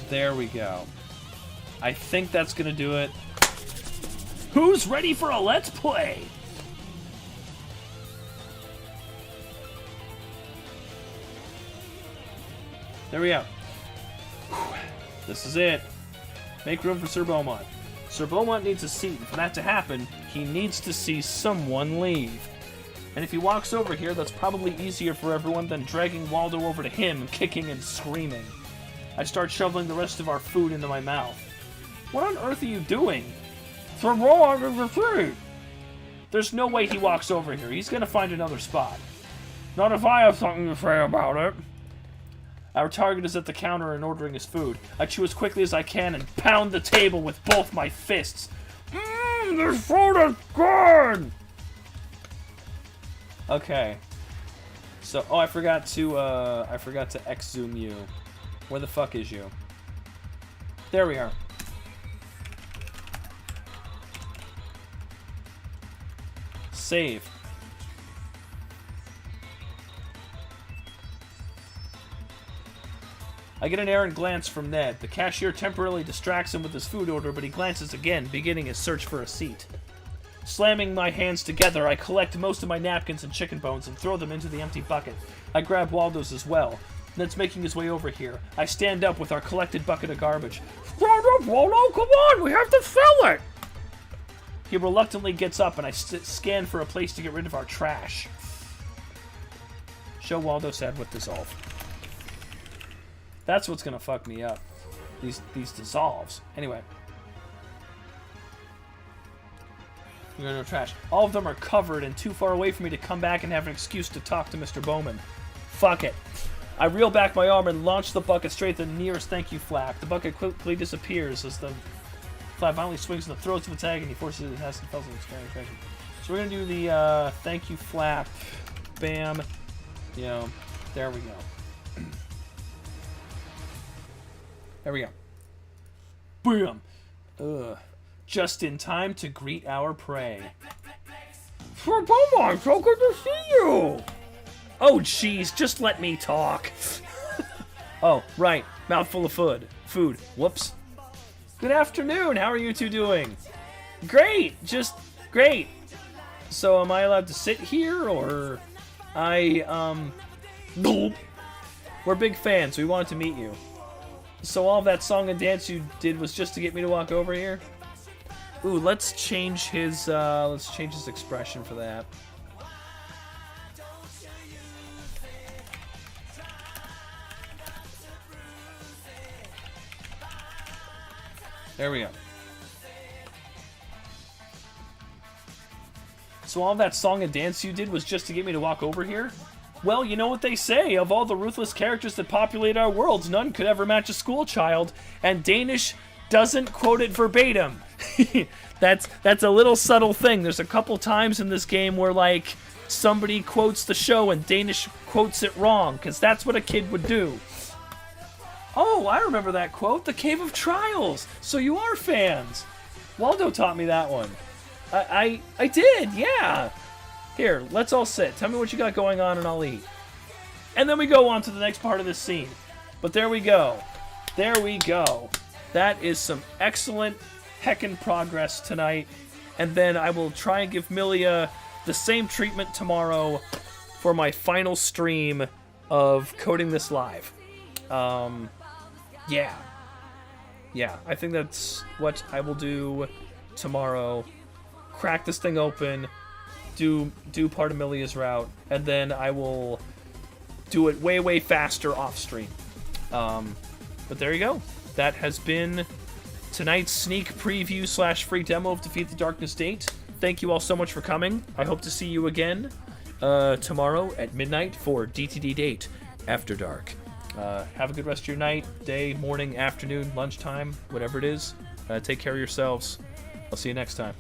There we go. I think that's gonna do it. Who's ready for a Let's Play? There we go. This is it. Make room for Sir Beaumont. Sir Beaumont needs a seat, and for that to happen, he needs to see someone leave. And if he walks over here, that's probably easier for everyone than dragging Waldo over to him, kicking and screaming. I start shoveling the rest of our food into my mouth. What on earth are you doing? Sir Beaumont is the seat! There's no way he walks over here. He's gonna find another spot. Not if I have something to say about it. Our target is at the counter and ordering his food. I chew as quickly as I can and pound the table with both my fists. This food is good! Okay. So, I forgot to X-zoom you. Where the fuck is you? There we are. Save. I get an errant glance from Ned. The cashier temporarily distracts him with his food order, but he glances again, beginning his search for a seat. Slamming my hands together, I collect most of my napkins and chicken bones and throw them into the empty bucket. I grab Waldo's as well. Ned's making his way over here. I stand up with our collected bucket of garbage. Stand up, Waldo! Come on! We have to fill it! He reluctantly gets up, and I scan for a place to get rid of our trash. Show Waldo sad with dissolve. That's what's gonna fuck me up. These dissolves. Anyway. We're gonna go trash. All of them are covered and too far away for me to come back and have an excuse to talk to Mr. Bowman. Fuck it. I reel back my arm and launch the bucket straight at the nearest thank you flap. The bucket quickly disappears as the flap violently swings in the throats of its agony. He forces his ass and fells in his So we're gonna do the thank you flap. Bam. You know, there we go. There we go. Boom! Ugh. Just in time to greet our prey. Sir Beaumont, so good to see you! Oh, jeez, just let me talk. Oh, right. Mouthful of food. Whoops. Good afternoon. How are you two doing? Great. Just great. So am I allowed to sit here, or... We're big fans. We wanted to meet you. So all of that song and dance you did was just to get me to walk over here? Ooh, let's change his expression for that. There we go. So all that song and dance you did was just to get me to walk over here? Well, you know what they say, of all the ruthless characters that populate our worlds, none could ever match a school child, and Danish doesn't quote it verbatim. That's a little subtle thing. There's a couple times in this game where, like, somebody quotes the show and Danish quotes it wrong, because that's what a kid would do. Oh, I remember that quote, the Cave of Trials. So you are fans. Waldo taught me that one. I did, yeah. Here, let's all sit. Tell me what you got going on and I'll eat. And then we go on to the next part of this scene. But there we go. There we go. That is some excellent heckin' progress tonight. And then I will try and give Milia the same treatment tomorrow for my final stream of Coding This Live. Yeah. Yeah, I think that's what I will do tomorrow. Crack this thing open, do part of Milia's route, and then I will do it way, way faster off stream. But there you go. That has been tonight's sneak preview / free demo of Defeat the Darkness Date. Thank you all so much for coming. I hope to see you again tomorrow at midnight for DTD Date After Dark. Have a good rest of your night, day, morning, afternoon, lunchtime, whatever it is. Take care of yourselves. I'll see you next time.